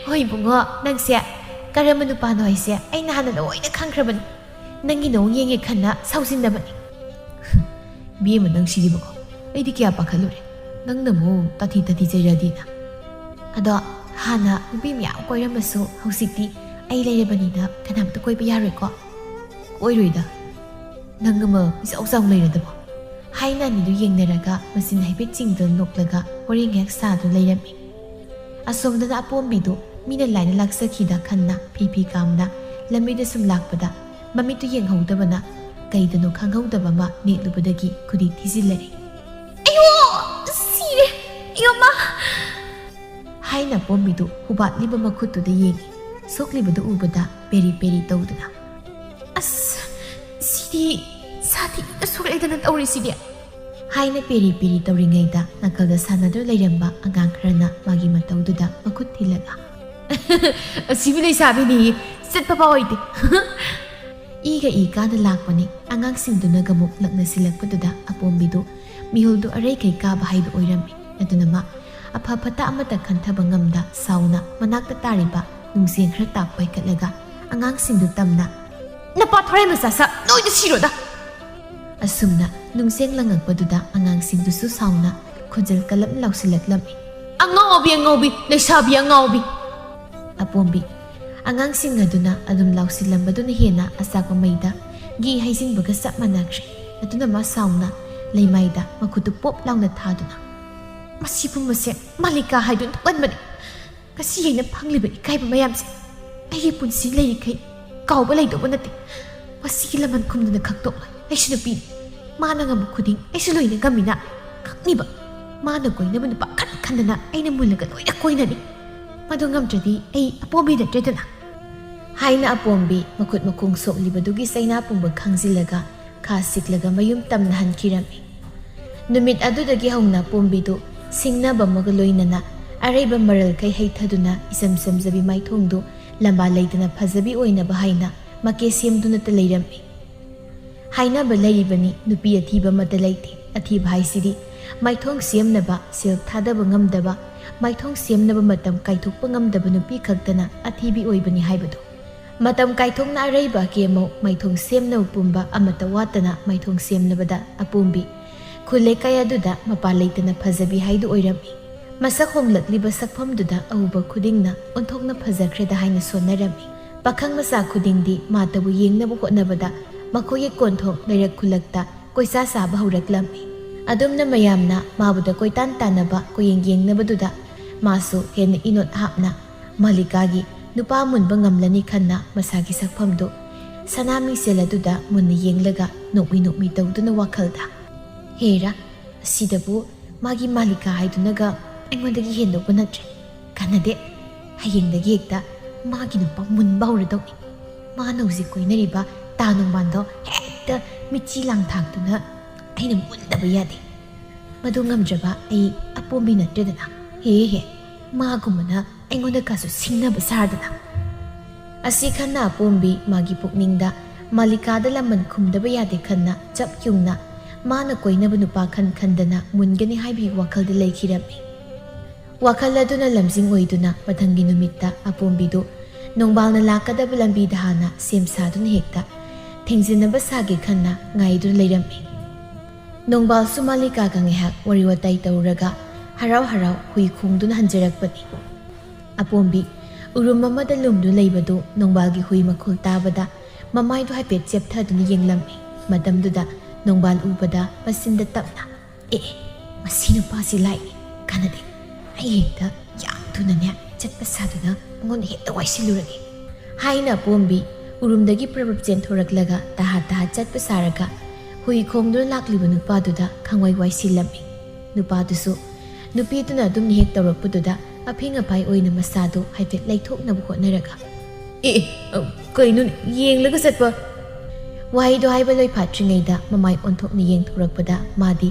ꯍꯣꯏ ꯏꯕꯨꯡꯉꯣ ꯅꯪꯁꯦ ꯀꯔꯝꯕ ꯅꯨꯄꯥꯅꯣ ꯍꯥꯏꯁꯦ ꯑꯩ ꯅꯍꯥꯟꯅ ꯂꯣꯏꯅ ꯈꯪꯈ꯭ꯔꯕꯅꯤ ꯅꯪꯒꯤ ꯅꯑꯣꯡ ꯌꯦꯡꯒꯦ ꯈꯟꯅ ꯁꯥꯎꯖꯤꯟꯅꯕꯅꯤ ꯕꯦꯝꯃ ꯅꯪ ꯁꯤꯗꯤꯕꯀꯣ ꯑꯩꯗꯤ ꯀꯌꯥ ꯄꯥꯈꯠꯂꯨꯔꯦ ꯅꯪꯅ ꯑꯃꯨꯛ ꯇꯥꯊꯤ ꯆꯩꯔꯗꯤꯅ ꯑꯗꯣ ꯍꯥꯟꯅ ꯅꯨꯄꯤ ꯃꯌꯥꯝ ꯀꯣꯏꯔꯝꯃꯁꯨ ꯍꯧꯖꯤꯛꯇꯤ ꯑꯩ ꯂꯩꯔꯕꯅꯤꯅ ꯀꯅꯥꯝꯇ ꯀꯣꯏꯕ ꯌꯥꯔꯣꯏꯀꯣ ꯀꯣꯏꯔꯣꯏꯗ ꯅꯪ ꯑꯃ ꯏꯆꯥꯎ ꯆꯥꯎ ꯂꯩꯔꯗꯕꯣ ꯍꯥꯏꯅ ꯑꯅꯤꯗꯨ ꯌꯦꯡꯅꯔꯒ ꯃꯆꯤꯟ ꯍꯥꯏꯐꯦꯠ ꯆꯤꯡꯗꯨꯅ ꯅꯣꯛꯂꯒ ꯍꯣꯔꯦꯟ ꯉꯥꯏꯍꯥꯛ ꯁꯥꯗꯨ ꯂꯩꯔꯝꯃꯤ ꯑꯁꯣꯝꯗꯅ ꯑꯄꯣꯝꯕꯤꯗꯨ ꯃꯤꯅ ꯂꯥꯏꯅ ꯂꯥꯛꯆꯈꯤꯗ ꯈꯟꯅ ꯐꯤ ꯀꯥꯝꯅ ꯂꯝꯕꯤꯗ ꯁꯨꯝ ꯂꯥꯛꯄꯗ ꯃꯃꯤꯠꯇꯨ ꯌꯦꯡꯍꯧꯗꯕꯅ ꯀꯩꯗꯅꯣ ꯈꯪꯍꯧꯗꯕ ꯑꯃ ꯅꯦꯠꯂꯨꯕꯗꯒꯤ ꯈꯨꯗꯤ ꯊꯤꯖꯤꯜꯂꯔꯦ ꯑꯌꯣ ꯁꯤꯔꯦ ꯑꯌꯣꯃ ꯍꯥꯏꯅ ꯑꯄꯣꯝꯕꯤꯗꯨ ꯍꯨꯕꯥꯠꯂꯤꯕ ꯃꯈꯨꯠꯇꯨꯗ ꯌꯦꯡꯉꯤ ꯁꯣꯛꯂꯤꯕꯗꯨ ꯎꯕꯗ ꯄꯦꯔꯤ ꯇꯧꯗꯨꯅ ꯑꯁ ꯁꯤꯗꯤ ꯁꯥꯊꯤꯅ ꯁꯣꯛꯂꯛꯏꯗꯅ ꯇꯧꯔꯤꯁꯤꯗꯤ ꯍꯥꯏꯅ ꯄꯦꯔꯤ ꯇꯧꯔꯤꯉꯩꯗ ꯅꯥꯀꯜꯗ ꯁꯥꯟꯅꯗꯨꯅ ꯂꯩꯔꯝꯕ ꯑꯉꯥꯡ ꯈꯔꯅ ꯃꯥꯒꯤ ꯃꯇꯧꯗꯨꯗ ꯃꯈꯨꯠ ꯊꯤꯜꯂꯒ ꯑꯁꯤꯕꯨ ꯂꯩꯁꯥꯕꯤꯅꯤ ꯆꯠꯄ ꯐꯥꯎ ꯍꯩꯇꯦ ꯏꯒ ꯏ ꯀꯥꯅ ꯂꯥꯛꯄꯅꯤ ꯑꯉꯥꯡꯁꯤꯡꯗꯨꯅꯒ ꯑꯃꯨꯛ ꯂꯛꯅꯁꯤꯜꯂꯛꯄꯗꯨꯗ ꯑꯄꯣꯝꯕꯤꯗꯨ ꯃꯤꯍꯨꯜꯗꯨ ꯑꯔꯩꯈꯩ ꯀꯥꯕ ꯍꯥꯏꯗꯨ ꯑꯣꯏꯔꯝꯃꯤ ꯑꯗꯨꯅ ꯃꯥ ꯑꯐ ꯐꯠꯇ ꯑꯃꯠꯇ ꯈꯟꯊꯕ ꯉꯝꯗ ꯁꯥꯎꯅ ꯃꯅꯥꯛꯇ ꯇꯥꯔꯤꯕ ꯅꯨꯡꯖꯦꯡ ꯈꯔ ꯇꯥꯛꯄ ꯍꯥꯏꯀꯠꯂꯒ ꯑꯉꯥꯡꯁꯤꯡꯗꯨ ꯇꯝꯅ ꯅꯄꯥ ꯊꯣꯔꯥꯏ ꯃꯆꯥ ꯅꯣꯏꯗ ꯁꯤꯔꯣꯗ ꯑꯁꯨꯝꯅ ꯅꯨꯡꯖꯦꯡ ꯂꯪꯉꯛꯄꯗꯨꯗ ꯑꯉꯥꯡꯁꯤꯡꯗꯨꯁꯨ ꯁꯥꯎꯅ ꯈꯣꯟꯖꯦꯜ ꯀꯜꯂꯞꯅ ꯂꯥꯎꯁꯤꯜꯂꯛꯂꯝꯃꯤ ꯑꯉꯥꯎꯕꯤ ꯂꯩꯁꯥꯕꯤ ꯑꯉꯥꯎꯕꯤ ꯑꯄꯣꯝꯕꯤ ꯑꯉꯥꯡꯁꯤꯡ ꯑꯗꯨꯅ ꯑꯗꯨꯝ ꯂꯥꯎꯁꯤꯜꯂꯝꯕꯗꯨꯅ ꯍꯦꯟꯅ ꯑꯆꯥꯛꯄ ꯃꯩꯗ ꯘꯤ ꯍꯩꯖꯤꯟꯕꯒ ꯆꯞ ꯃꯥꯟꯅꯈ꯭ꯔꯦ ꯑꯗꯨꯅ ꯃꯥ ꯁꯥꯎꯅ ꯂꯩꯃꯥꯏꯗ ꯃꯈꯨꯠꯇꯨ ꯄꯣꯞ लाउꯅ ꯊꯥꯗꯨꯅ ꯃꯁꯤ ꯄꯨꯝꯕꯁꯦ ꯃꯥꯂꯤꯀꯥ ꯍꯥꯏꯗꯨꯅ ꯊꯣꯛꯍꯟꯕꯅꯤ ꯉꯁꯤ ꯑꯩꯅ ꯐꯪꯂꯤꯕ ꯏꯀꯥꯏꯕ ꯃꯌꯥꯝꯁꯦ ꯑꯩꯒꯤ ꯄꯨꯟꯁꯤ ꯂꯩꯔꯤꯈꯩ ꯀꯥꯎꯕ ꯂꯩꯗꯧꯕ ꯅꯠꯇꯦ ꯃꯁꯤꯒꯤ ꯂꯃꯟ ꯈꯨꯝꯗꯨꯅ ꯈꯛꯇꯣꯛꯂꯣꯏ ꯑꯩꯁꯨ ꯅꯨꯄꯤꯅꯤ ꯃꯥꯅ ꯉꯝꯕ ꯈꯨꯗꯤꯡ ꯑꯩꯁꯨ ꯂꯣꯏꯅ ꯉꯝꯃꯤꯅ ꯈꯪꯅꯤꯕ ꯃꯥꯅ ꯀꯣꯏꯅꯕ ꯅꯨꯄꯥ ꯈꯟꯗꯅ ꯑꯩꯅ ꯃꯨꯜꯂꯒ ꯂꯣꯏꯅ ꯀꯣꯏꯅꯅꯤ ꯃꯗꯨ ꯉꯝꯗ꯭ꯔꯗꯤ ꯑꯩ ꯑꯄꯣꯝꯕꯤ ꯅꯠꯇ꯭ꯔꯦꯗꯅ ꯍꯥꯏꯅ ꯑꯄꯣꯝꯕꯤ ꯃꯈꯨꯠ ꯃꯈꯣꯡ ꯁꯣꯛꯂꯤꯕꯗꯨꯒꯤ ꯆꯩꯅꯥ ꯄꯨꯡꯕ ꯈꯪꯖꯤꯜꯂꯒ ꯈꯥ ꯁꯤꯛꯂꯒ ꯃꯌꯨꯝ ꯇꯝꯅ ꯍꯟꯈꯤꯔꯝꯃꯤ ꯅꯨꯃꯤꯠ ꯑꯗꯨꯗꯒꯤ ꯍꯧꯅ ꯑꯄꯣꯝꯕꯤꯗꯨ ꯁꯤꯡꯅꯕ ꯑꯃꯒ ꯂꯣꯏꯅꯅ ꯑꯔꯩꯕ ꯃꯔꯜꯈꯩ ꯍꯩꯊꯗꯨꯅ ꯏꯆꯝ ꯆꯝꯖꯕꯤ ꯃꯥꯏꯊꯣꯡꯗꯨ ꯂꯝꯕꯥ ꯂꯩꯇꯅ ꯐꯖꯕꯤ ꯑꯣꯏꯅꯕ ꯍꯥꯏꯅ ꯃꯀꯦ ꯁꯦꯝꯗꯨꯅꯇ ꯂꯩꯔꯝꯃꯤ ꯍꯥꯏꯅꯕ ꯂꯩꯔꯤꯕꯅꯤ ꯅꯨꯄꯤ ꯑꯊꯤꯕ ꯑꯃꯠꯇ ꯂꯩꯇꯦ ꯑꯊꯤꯕ ꯍꯥꯏꯁꯤꯗꯤ ꯃꯥꯏꯊꯣꯡ ꯁꯦꯝꯅꯕ ꯁꯦꯜ ꯊꯥꯗꯕ ꯉꯝꯗꯕ ꯃꯥꯏꯊꯣꯡ ꯁꯦꯝꯅꯕ ꯃꯇꯝ ꯀꯥꯏꯊꯣꯛꯄ ꯉꯝꯗꯕ ꯅꯨꯄꯤ ꯈꯛꯇꯅ ꯑꯊꯤꯕꯤ ꯑꯣꯏꯕꯅꯤ ꯍꯥꯏꯕꯗꯨ ꯃꯇꯝ ꯀꯥꯏꯊꯣꯛꯅ ꯑꯔꯩꯕ ꯑꯀꯦꯃꯧ ꯃꯥꯏꯊꯣꯡ ꯁꯦꯝꯅꯕ ꯄꯨꯝꯕ ꯑꯃꯠꯇ ꯋꯥꯠꯇꯅ ꯃꯥꯏꯊꯣꯡ ꯁꯦꯝꯅꯕꯗ ꯑꯄꯣꯝꯕꯤ ꯈꯨꯜꯂꯩꯀꯥꯏ ꯑꯗꯨꯗ ꯃꯄꯥ ꯂꯩꯇꯅ ꯐꯖꯕꯤ ꯍꯥꯏꯗꯨ ꯑꯣꯏꯔꯝꯃꯤ ꯃꯁꯛ ꯍꯣꯡꯂꯛꯂꯤꯕ ꯁꯛꯐꯝꯗꯨꯗ ꯑꯎꯕ ꯈꯨꯗꯤꯡꯅ ꯑꯣꯟꯊꯣꯛꯅ ꯐꯖꯈ꯭ꯔꯦꯗ ꯍꯥꯏꯅ ꯁꯣꯟꯅꯔꯝꯃꯤ ꯄꯥꯈꯪ ꯃꯆꯥ ꯈꯨꯗꯤꯡꯗꯤ ꯃꯥꯇꯕꯨ ꯌꯦꯡꯅꯕ ꯍꯣꯠꯅꯕꯗ ꯃꯈꯣꯏꯒꯤ ꯀꯣꯟꯊꯣꯛ ꯂꯩꯔꯛ ꯈꯨꯜꯂꯛꯇ ꯀꯣꯏꯆꯥ ꯆꯥꯕ ꯍꯧꯔꯛꯂꯝꯃꯤ ꯑꯗꯨꯝꯅ ꯃꯌꯥꯝꯅ ꯃꯥꯕꯨꯗ ꯀꯣꯏꯇꯥꯟ ꯇꯥꯟꯅꯕ ꯀꯣꯌꯦꯡ ꯌꯦꯡꯅꯕꯗꯨꯗ ꯃꯥꯁꯨ ꯍꯦꯟꯅ ꯏꯅꯣꯠ ꯍꯥꯞꯅ ꯃꯥꯂꯤꯀꯥꯒꯤ ꯅꯨꯄꯥ ꯃꯨꯟꯕ ꯉꯝꯂꯅꯤ ꯈꯟꯅ ꯃꯁꯥꯒꯤ ꯁꯛꯐꯝꯗꯨ ꯁꯅꯥ ꯃꯤꯡꯁꯦꯜ ꯑꯗꯨꯗ ꯃꯨꯟꯅ ꯌꯦꯡꯂꯒ ꯅꯣꯛꯃꯤ ꯇꯧꯗꯨꯅ ꯋꯥꯈꯜꯗ ꯍꯦꯔꯥ ꯑꯁꯤꯗꯕꯨ ꯃꯥꯒꯤ ꯃꯥꯂꯤꯀꯥ ꯍꯥꯏꯗꯨꯅꯒ ꯑꯩꯉꯣꯟꯗꯒꯤ ꯍꯦꯟꯗꯧꯕ ꯅꯠꯇ꯭ꯔꯦ ꯀꯥꯟꯅꯗꯦ ꯍꯌꯦꯡꯗꯒꯤ ꯍꯦꯛꯇ ꯃꯥꯒꯤ ꯅꯨꯄꯥ ꯃꯨꯟꯕ ꯍꯧꯔꯗꯧꯅꯤ ꯃꯥꯅ ꯍꯧꯖꯤꯛ ꯀꯣꯏꯅꯔꯤꯕ ꯇꯥ ꯅꯣꯡꯕꯥꯟꯗꯣ ꯍꯦꯛꯇ ꯃꯤꯆꯤ ꯂꯥꯡꯊꯥꯛꯇꯨꯅ ꯑꯩꯅ ꯃꯨꯟꯗꯕ ꯌꯥꯗꯦ ꯃꯗꯨ ꯉꯝꯗ꯭ꯔꯕ ꯑꯩ ꯑꯄꯣꯝꯕꯤ ꯅꯠꯇ꯭ꯔꯦꯗꯅ ꯍꯦ ꯃꯥꯒꯨꯝꯕꯅ ꯑꯩꯉꯣꯟꯗ ꯀꯥꯁꯨ ꯁꯤꯡꯅꯕ ꯁꯥꯔꯗꯅ ꯑꯁꯤ ꯈꯟꯅ ꯑꯄꯣꯝꯕꯤ ꯃꯥꯒꯤ ꯄꯨꯛꯅꯤꯡꯗ ꯃꯥꯂꯤꯀꯥꯗ ꯂꯃꯟ ꯈꯨꯝꯗꯕ ꯌꯥꯗꯦ ꯈꯟꯅ ꯆꯞ ꯌꯨꯡꯅ ꯃꯥꯅ ꯀꯣꯏꯅꯕ ꯅꯨꯄꯥ ꯈꯟꯗꯅ ꯃꯨꯟꯒꯅꯤ ꯍꯥꯏꯕꯒꯤ ꯋꯥꯈꯜꯗ ꯂꯩꯈꯤꯔꯝꯃꯤ ꯋꯥꯈꯜ ꯑꯗꯨꯅ ꯂꯝꯖꯤꯡ ꯑꯣꯏꯗꯨꯅ ꯃꯊꯪꯒꯤ ꯅꯨꯃꯤꯠꯇ ꯑꯄꯣꯝꯕꯤꯗꯨ ꯅꯣꯡꯕꯥꯜꯅ ꯂꯥꯛꯀꯗꯕ ꯂꯝꯕꯤꯗ ꯍꯥꯟꯅ ꯁꯦꯝ ꯁꯥꯗꯨꯅ ꯍꯦꯛꯇ ꯊꯦꯡꯖꯤꯟꯅꯕ ꯁꯥꯒꯦ ꯈꯟꯅ ꯉꯥꯏꯗꯨꯅ ꯂꯩꯔꯝꯃꯤ ꯅꯣꯡꯕꯥꯜꯁꯨ ꯃꯥꯂꯤꯀꯥꯒ ꯉꯥꯏꯍꯥꯛ ꯋꯥꯔꯤ ꯋꯥꯇꯥꯏ ꯇꯧꯔꯒ ꯍꯔꯥꯎ ꯍꯔꯥꯎ ꯍꯨꯏ ꯈꯣꯡꯗꯨꯅ ꯍꯟꯖꯔꯛꯄꯅꯤ ꯑꯄꯣꯝꯕꯤ ꯎꯔꯨꯝ ꯑꯃꯗ ꯂꯨꯝꯗꯨꯅ ꯂꯩꯕꯗꯨ ꯅꯣꯡꯕꯥꯜꯒꯤ ꯍꯨꯏ ꯃꯈꯣꯜ ꯇꯥꯕꯗ ꯃꯃꯥꯏꯗꯨ ꯍꯥꯏꯐꯦꯠ ꯆꯦꯞꯊꯗꯨꯅ ꯌꯦꯡꯂꯝꯃꯤ ꯃꯇꯝꯗꯨꯗ ꯅꯣꯡꯕꯥꯜ ꯎꯕꯗ ꯃꯆꯤꯟꯗ ꯇꯞꯅ ꯃꯁꯤ ꯅꯨꯄꯥꯁꯤ ꯂꯥꯛꯏ ꯀꯥꯟꯅꯗꯦ ꯑꯩ ꯍꯦꯛꯇ ꯌꯥꯝ ꯊꯨꯅꯅꯦ ꯆꯠꯄ ꯁꯥꯗꯨꯅ ꯃꯉꯣꯟꯗ ꯍꯦꯛꯇ ꯋꯥꯏꯁꯤꯜꯂꯨꯔꯒꯦ ꯍꯥꯏꯅ ꯑꯄꯣꯝꯕꯤ ꯎꯔꯨꯝꯗꯒꯤ ꯄ꯭ꯔꯕꯞ ꯆꯦꯟꯊꯣꯔꯛꯂꯒ ꯇꯍꯥ ꯆꯠꯄ ꯁꯥꯔꯒ ꯍꯨꯏ ꯈꯣꯡꯗꯨꯅ ꯂꯥꯛꯂꯤꯕ ꯅꯨꯄꯥꯗꯨꯗ ꯈꯪꯋꯥꯏ ꯋꯥꯏꯁꯤꯜꯂꯝꯃꯤ ꯅꯨꯄꯥꯗꯨꯁꯨ ꯅꯨꯄꯤꯗꯨꯅ ꯑꯗꯨꯝꯅ ꯍꯦꯛ ꯇꯧꯔꯛꯄꯗꯨꯗ ꯑꯐꯤꯡ ꯑꯐꯥꯏ ꯑꯣꯏꯅ ꯃꯁꯥꯗꯨ ꯍꯥꯏꯐꯦꯠ ꯂꯩꯊꯣꯛꯅꯕ ꯍꯣꯠꯅꯔꯒ ꯀꯩꯅꯣ ꯌꯦꯡꯂꯒ ꯆꯠꯄ ꯋꯥꯍꯩꯗꯣ ꯍꯥꯏꯕ ꯂꯣꯏꯐꯥꯠꯇ꯭ꯔꯤꯉꯩꯗ ꯃꯃꯥꯏ ꯑꯣꯟꯊꯣꯛꯅ ꯌꯦꯡꯊꯣꯔꯛꯄꯗ ꯃꯥꯗꯤ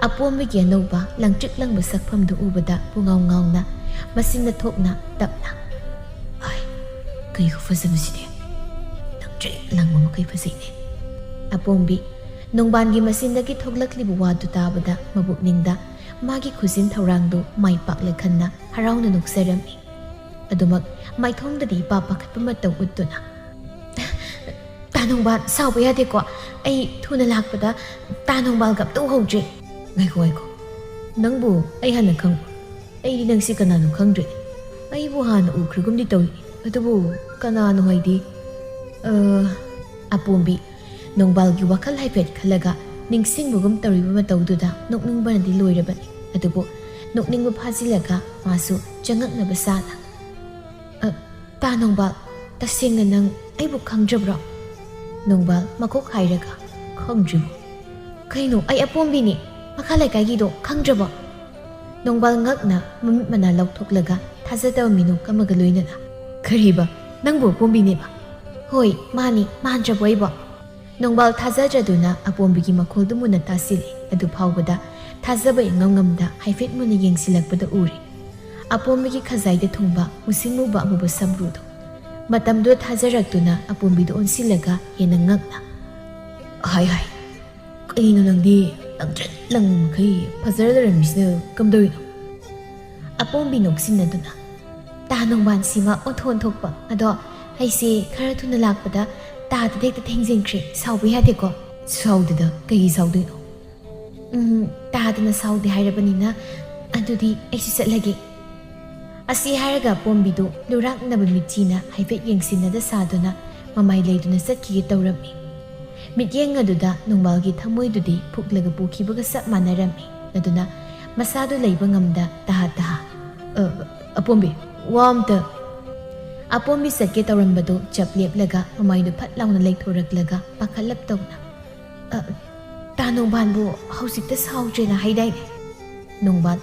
ꯑꯄꯣꯝꯕꯤꯒꯤ ꯑꯅꯧꯕ ꯂꯪꯇ꯭ꯔꯤꯛ ꯂꯪꯕ ꯁꯛꯐꯝꯗꯨ ꯎꯕꯗ ꯄꯨꯡꯉꯥꯎ ꯉꯥꯎꯅ ꯃꯆꯤꯟꯗ ꯊꯣꯛꯅ ꯇꯞꯅ ꯀꯩ ꯈꯨꯐꯖꯕꯁꯤꯗꯤ ꯂꯪꯇ꯭ꯔꯤꯛ ꯂꯪꯕ ꯃꯈꯩ ꯐꯖꯩꯅꯦ ꯑꯄꯣꯝꯕꯤ ꯅꯣꯡꯕꯥꯟꯒꯤ ꯃꯆꯤꯟꯗꯒꯤ ꯊꯣꯛꯂꯛꯂꯤꯕ ꯋꯥꯗꯨ ꯇꯥꯕꯗ ꯃꯕꯨꯛꯅꯤꯡꯗ ꯃꯥꯒꯤ ꯈꯨꯖꯤꯟ ꯊꯧꯔꯥꯡꯗꯨ ꯃꯥꯏ ꯄꯥꯛꯂ ꯈꯟꯅ ꯍꯔꯥꯎꯅ ꯅꯣꯛꯆꯔꯝꯃꯤ ꯑꯗꯨꯃꯛ ꯃꯥꯏꯊꯣꯡꯗꯗꯤ ꯏꯄꯥ ꯄꯥꯈꯠꯄ ꯃꯇꯧ ꯎꯠꯇꯨꯅ ꯇꯥ ꯅꯣꯡꯕꯥꯜ ꯁꯥꯎꯕ ꯌꯥꯗꯦꯀꯣ ꯑꯩ ꯊꯨꯅ ꯂꯥꯛꯄꯗ ꯇꯥ ꯅꯣꯡꯕꯥꯜꯒ ꯑꯝꯇ ꯎꯍꯧꯗ꯭ꯔꯦ ꯉꯥꯏꯈꯣ ꯅꯪꯕꯨ ꯑꯩ ꯍꯥꯟꯅ ꯈꯪꯕ ꯑꯩꯗꯤ ꯅꯪꯁꯤ ꯀꯅꯥꯅꯣ ꯈꯪꯗ꯭ꯔꯦ ꯑꯩꯕꯨ ꯍꯥꯟꯅ ꯎꯈ꯭ꯔꯒꯨꯝꯗꯤ ꯇꯧꯏ ꯑꯗꯨꯕꯨ ꯀꯅꯥꯅꯣ ꯍꯥꯏꯗꯤ ꯑꯄꯣꯝꯕꯤ ꯅꯣꯡꯕꯥꯜꯒꯤ ꯋꯥꯈꯜ ꯍꯥꯏꯐꯦꯠ ꯈꯜꯂꯒ ꯅꯤꯡꯁꯤꯡꯕꯒꯨꯝ ꯇꯧꯔꯤꯕ ꯃꯇꯧꯗꯨꯗ ꯅꯣꯛꯅꯤꯡꯕꯅꯗꯤ ꯂꯣꯏꯔꯕꯅꯤ ꯑꯗꯨꯕꯨ ꯅꯣꯛꯅꯤꯡꯕ ꯐꯥꯖꯤꯜꯂꯒ ꯃꯥꯁꯨ ꯆꯪꯉꯛꯅꯕ ꯁꯥꯅ ꯇꯥ ꯅꯣꯡꯕꯥꯜ ꯇꯁꯦꯡꯅ ꯅꯪ ꯑꯩꯕꯨ ꯈꯪꯗ꯭ꯔꯕ꯭ꯔꯣ ꯅꯣꯡꯕꯥꯜ ꯃꯀꯣꯛ ꯍꯥꯏꯔꯒ ꯈꯪꯗ꯭ꯔꯤꯕꯣ ꯀꯩꯅꯣ ꯑꯩ ꯑꯄꯣꯝꯕꯤꯅꯤ ꯃꯈꯥ ꯂꯩꯀꯥꯏꯒꯤꯗꯣ ꯈꯪꯗ꯭ꯔꯕꯣ ꯅꯣꯡꯕꯥꯜ ꯉꯛꯅ ꯃꯃꯤꯠ ꯃꯅꯥ ꯂꯧꯊꯣꯛꯂꯒ ꯊꯥꯖꯗꯕ ꯃꯤꯅꯣꯛ ꯑꯃꯒ ꯂꯣꯏꯅꯅ ꯀꯔꯤꯕ ꯅꯪꯕꯨ ꯑꯄꯣꯝꯕꯤꯅꯦꯕ ꯍꯣꯏ ꯃꯥꯅꯤ ꯃꯥꯟꯗ꯭ꯔꯕꯣ ꯑꯩꯕꯣ ꯅꯣꯡꯕꯥꯜ ꯊꯥꯖꯗ꯭ꯔꯗꯨꯅ ꯑꯄꯣꯝꯕꯤꯒꯤ ꯃꯈꯣꯜꯗꯨ ꯃꯨꯟꯅ ꯇꯥꯁꯤꯜꯂꯤ ꯑꯗꯨ ꯐꯥꯎꯕꯗ ꯊꯥꯖꯕ ꯏꯉꯝꯉꯝꯗ ꯍꯥꯏꯐꯦꯠ ꯃꯨꯟꯅ ꯌꯦꯡꯁꯤꯜꯂꯛꯄꯗ ꯎꯔꯤ ꯑꯄꯣꯝꯕꯤꯒꯤ ꯈꯖꯥꯏꯗ ꯊꯨꯡꯕ ꯃꯨꯁꯤꯡ ꯃꯨꯕ ꯑꯃꯨꯕ ꯁꯝꯕ꯭ꯔꯨꯗꯨ ꯃꯇꯝꯗꯨꯗ ꯊꯥꯖꯔꯛꯇꯨꯅ ꯑꯄꯣꯝꯕꯤꯗꯨ ꯑꯣꯟꯁꯤꯜꯂꯒ ꯍꯦꯟꯅ ꯉꯛꯅ ꯍꯥꯏ ꯀꯩꯅꯣ ꯅꯪꯗꯤ ꯂꯪꯇ꯭ꯔꯤꯛ ꯂꯪꯕ ꯃꯈꯩ ꯐꯖꯔ ꯂꯩꯔꯝꯃꯤꯁꯤꯅ ꯀꯝꯗꯧꯔꯤꯅꯣ ꯑꯄꯣꯝꯕꯤ ꯅꯣꯛꯁꯤꯟꯅꯗꯨꯅ ꯇꯥ ꯅꯣꯡꯕꯥꯟꯁꯤꯃ ꯑꯣꯟꯊꯣꯛꯄ ꯑꯗꯣ ꯑꯩꯁꯦ ꯈꯔ ꯊꯨꯅ ꯂꯥꯛꯄꯗ ꯇꯥꯗ ꯍꯦꯛꯇ ꯊꯦꯡꯖꯤꯟꯈ꯭ꯔꯦ ꯁꯥꯎꯕ ꯌꯥꯗꯦꯀꯣ ꯁꯥꯎꯗꯦꯗ ꯀꯩꯒꯤ ꯁꯥꯎꯗꯣꯏꯅꯣ ꯇꯥꯗꯅ ꯁꯥꯎꯗꯦ ꯍꯥꯏꯔꯕꯅꯤꯅ ꯑꯗꯨꯗꯤ ꯑꯩꯁꯨ ꯆꯠꯂꯒꯦ ꯑꯁꯤ ꯍꯥꯏꯔꯒ ꯑꯄꯣꯝꯕꯤꯗꯨ ꯂꯨꯔꯥꯛꯅꯕ ꯃꯤꯠꯆꯤꯅ ꯍꯥꯏꯐꯦꯠ ꯌꯦꯡꯁꯤꯟꯅꯗ ꯁꯥꯗꯨꯅ ꯃꯃꯥꯏ ꯂꯩꯗꯨꯅ ꯆꯠꯈꯤꯒꯦ ꯇꯧꯔꯝꯃꯤ ꯃꯤꯠꯌꯦꯡ ꯑꯗꯨꯗ ꯅꯣꯡꯕꯥꯜꯒꯤ ꯊꯃꯣꯏꯗꯨꯗꯤ ꯐꯨꯛꯂꯒ ꯄꯨꯈꯤꯕꯒ ꯆꯞ ꯃꯥꯟꯅꯔꯝꯃꯤ ꯑꯗꯨꯅ ꯃꯁꯥꯗꯨ ꯂꯩꯕ ꯉꯝꯗ ꯇꯍꯥ ꯑꯄꯣꯝꯕꯤ ꯋꯥ ꯑꯝꯇ ꯑꯄꯣꯝꯕꯤ ꯆꯠꯀꯦ ꯇꯧꯔꯝꯕꯗꯨ ꯆꯞ ꯂꯦꯞꯂꯒ ꯃꯃꯥꯏꯗꯨ ꯐꯠ ꯂꯥꯎꯅ ꯂꯩꯊꯣꯔꯛꯂꯒ ꯄꯥꯈꯠꯂꯞ ꯇꯧꯅ ꯇꯥ ꯅꯣꯡꯕꯥꯜꯕꯨ ꯍꯧꯖꯤꯛꯇ ꯁꯥꯎꯗ꯭ꯔꯦꯅ ꯍꯥꯏꯗꯥꯏꯅꯦ ꯅꯣꯡꯕꯥꯜ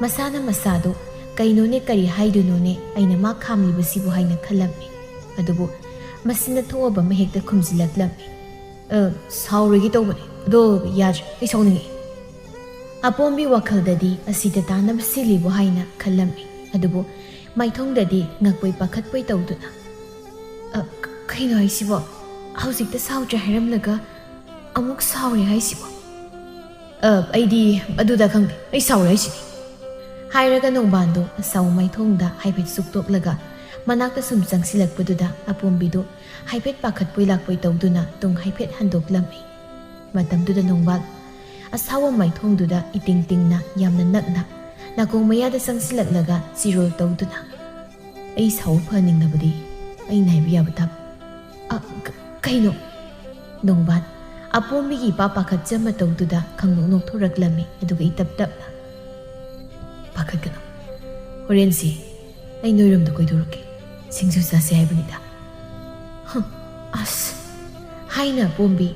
ꯃꯁꯥꯅ ꯃꯁꯥꯗꯨ ꯀꯩꯅꯣꯅꯦ ꯀꯔꯤ ꯍꯥꯏꯗꯣꯏꯅꯣꯅꯦ ꯑꯩꯅ ꯃꯥ ꯈꯥꯝꯂꯤꯕꯁꯤꯕꯨ ꯍꯥꯏꯅ ꯈꯜꯂꯝꯃꯤ ꯑꯗꯨꯕꯨ ꯃꯁꯤꯅ ꯊꯣꯛꯑꯕ ꯑꯃ ꯍꯦꯛꯇ ꯈꯨꯝꯖꯤꯜꯂꯛꯂꯝꯃꯤ ꯁꯥꯎꯔꯒꯦ ꯇꯧꯕꯅꯦ ꯑꯗꯣ ꯌꯥꯗ꯭ꯔꯦ ꯑꯩ ꯁꯥꯎꯅꯤꯡꯉꯤ ꯑꯄꯣꯝꯕꯤ ꯋꯥꯈꯜꯗꯗꯤ ꯑꯁꯤꯗ ꯇꯥꯅꯕ ꯁꯤꯜꯂꯤꯕꯣ ꯍꯥꯏꯅ ꯈꯜꯂꯝꯃꯤ ꯑꯗꯨꯕꯨ ꯃꯥꯏꯊꯣꯡꯗꯗꯤ ꯉꯛꯄꯣꯏ ꯄꯥꯈꯠꯄꯣꯏ ꯇꯧꯗꯨꯅ ꯀꯩꯅꯣ ꯍꯥꯏꯁꯤꯕꯣ ꯍꯧꯖꯤꯛꯇ ꯁꯥꯎꯗ꯭ꯔꯦ ꯍꯥꯏꯔꯝꯂꯒ ꯑꯃꯨꯛ ꯁꯥꯎꯔꯦ ꯍꯥꯏꯁꯤꯕꯣ ꯑꯩꯗꯤ ꯑꯗꯨꯗ ꯈꯪꯗꯦ ꯑꯩ ꯁꯥꯎꯔꯦ ꯍꯥꯏꯁꯤꯅꯤ ꯍꯥꯏꯔꯒ ꯅꯣꯡꯕꯥꯟꯗꯣ ꯑꯁꯥꯎ ꯃꯥꯏꯊꯣꯡꯗ ꯍꯥꯏꯐꯦꯠ ꯁꯨꯛꯇꯣꯛꯂꯒ ꯃꯅꯥꯛꯇ ꯁꯨꯝ ꯆꯪꯁꯤꯜꯂꯛꯄꯗꯨꯗ ꯑꯄꯣꯝꯕꯤꯗꯨ ꯍꯥꯏꯐꯦꯠ ꯄꯥꯈꯠꯄꯣꯏ ꯂꯥꯛꯄꯣꯏ ꯇꯧꯗꯨꯅ ꯇꯨꯡ ꯍꯥꯏꯐꯦꯠ ꯍꯟꯗꯣꯛꯂꯝꯃꯤ ꯃꯇꯝꯗꯨꯗ ꯅꯣꯡꯕꯥꯜ ꯑꯁꯥꯎꯕ ꯃꯥꯏꯊꯣꯡꯗꯨꯗ ꯏꯇꯤꯡ ꯇꯤꯡꯅ ꯌꯥꯝꯅ ꯅꯛꯅ ꯅꯥꯀꯣꯡ ꯃꯌꯥꯗ ꯆꯪꯁꯤꯜꯂꯛꯂꯒ ꯆꯤꯔꯣꯜ ꯇꯧꯗꯨꯅ ꯑꯩ ꯁꯥꯎ ꯐꯍꯟꯅꯤꯡꯂꯕꯗꯤ ꯑꯩꯅ ꯍꯥꯏꯕ ꯌꯥꯕ ꯇꯥꯕ ꯀꯩꯅꯣ ꯅꯣꯡꯕꯥꯜ ꯑꯄꯣꯝꯕꯤꯒꯤ ꯏꯄꯥ ꯄꯥꯈꯠꯆ ꯃꯇꯧꯗꯨꯗ ꯈꯪꯅꯣꯛ ꯅꯣꯛꯊꯣꯔꯛꯂꯝꯃꯤ ꯑꯗꯨꯒ ꯏꯇꯞ ꯇꯞꯅ ꯄꯥꯈꯠꯀꯅꯨ ꯍꯣꯔꯦꯟꯁꯤ ꯑꯩ ꯅꯣꯏꯔꯣꯝꯗ ꯀꯣꯏꯊꯣꯔꯛꯀꯦ ꯁꯤꯡꯖꯨ ꯆꯥꯁꯦ ꯍꯥꯏꯕꯅꯤꯗ ꯑꯁ ꯍꯥꯏꯅ ꯑꯄꯣꯝꯕꯤ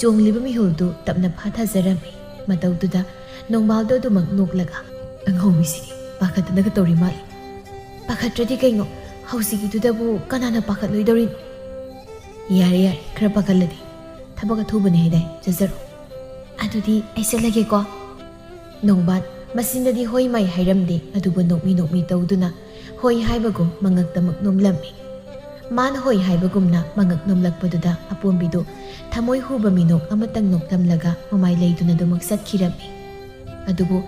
ꯆꯣꯡꯂꯤꯕ ꯃꯤꯍꯨꯜꯗꯨ ꯇꯞꯅ ꯐꯥꯊꯖꯔꯝꯃꯤ ꯃꯇꯧꯗꯨꯗ ꯅꯣꯡꯕꯥꯜꯗꯣ ꯑꯗꯨꯃꯛ ꯅꯣꯛꯂꯒ ꯑꯉꯧꯕꯤꯁꯤꯗꯤ ꯄꯥꯈꯠꯇꯅꯒ ꯇꯧꯔꯤ ꯃꯥꯜꯂꯤ ꯄꯥꯈꯠꯇ꯭ꯔꯗꯤ ꯀꯩꯅꯣ ꯍꯧꯖꯤꯛꯀꯤꯗꯨꯗꯕꯨ ꯀꯅꯥꯅ ꯄꯥꯈꯠꯂꯣꯏꯗꯧꯔꯤꯅꯣ? ꯌꯥꯔꯦ ꯌꯥꯔꯦ, ꯈꯔ ꯄꯥꯈꯠꯂꯗꯤ ꯊꯕꯛ ꯑꯊꯨꯕꯅꯤ ꯍꯥꯏꯗꯥꯏ, ꯆꯠꯖꯔꯣ. ꯑꯗꯨꯗꯤ ꯑꯩ ꯆꯠꯂꯒꯦꯀꯣ. ꯅꯣꯡꯕꯥꯟ ꯃꯁꯤꯅꯗꯤ ꯍꯣꯏ ꯃꯥꯏ ꯍꯥꯏꯔꯝꯗꯦ, ꯑꯗꯨꯕꯨ ꯅꯣꯛꯃꯤ ꯅꯣꯛꯃꯤ ꯇꯧꯗꯨꯅ ꯍꯣꯏ ꯍꯥꯏꯕꯒꯨꯝ ꯃꯉꯛꯇꯃꯛ ꯅꯣꯝꯂꯝꯃꯤ. ꯃꯥꯅ ꯍꯣꯏ ꯍꯥꯏꯕꯒꯨꯝꯅ ꯃꯉꯛ ꯅꯣꯝꯂꯛꯄꯗꯨꯗ ꯑꯄꯣꯝꯕꯤꯗꯨ ꯊꯃꯣꯏ ꯍꯨꯕ ꯃꯤꯅꯣꯛ ꯑꯃꯇꯪ ꯅꯣꯛꯂꯝꯂꯒ ꯃꯃꯥꯏ ꯂꯩꯗꯨꯅ ꯑꯗꯨꯃꯛ ꯆꯠꯈꯤꯔꯝꯃꯤ. ꯑꯗꯨꯕꯨ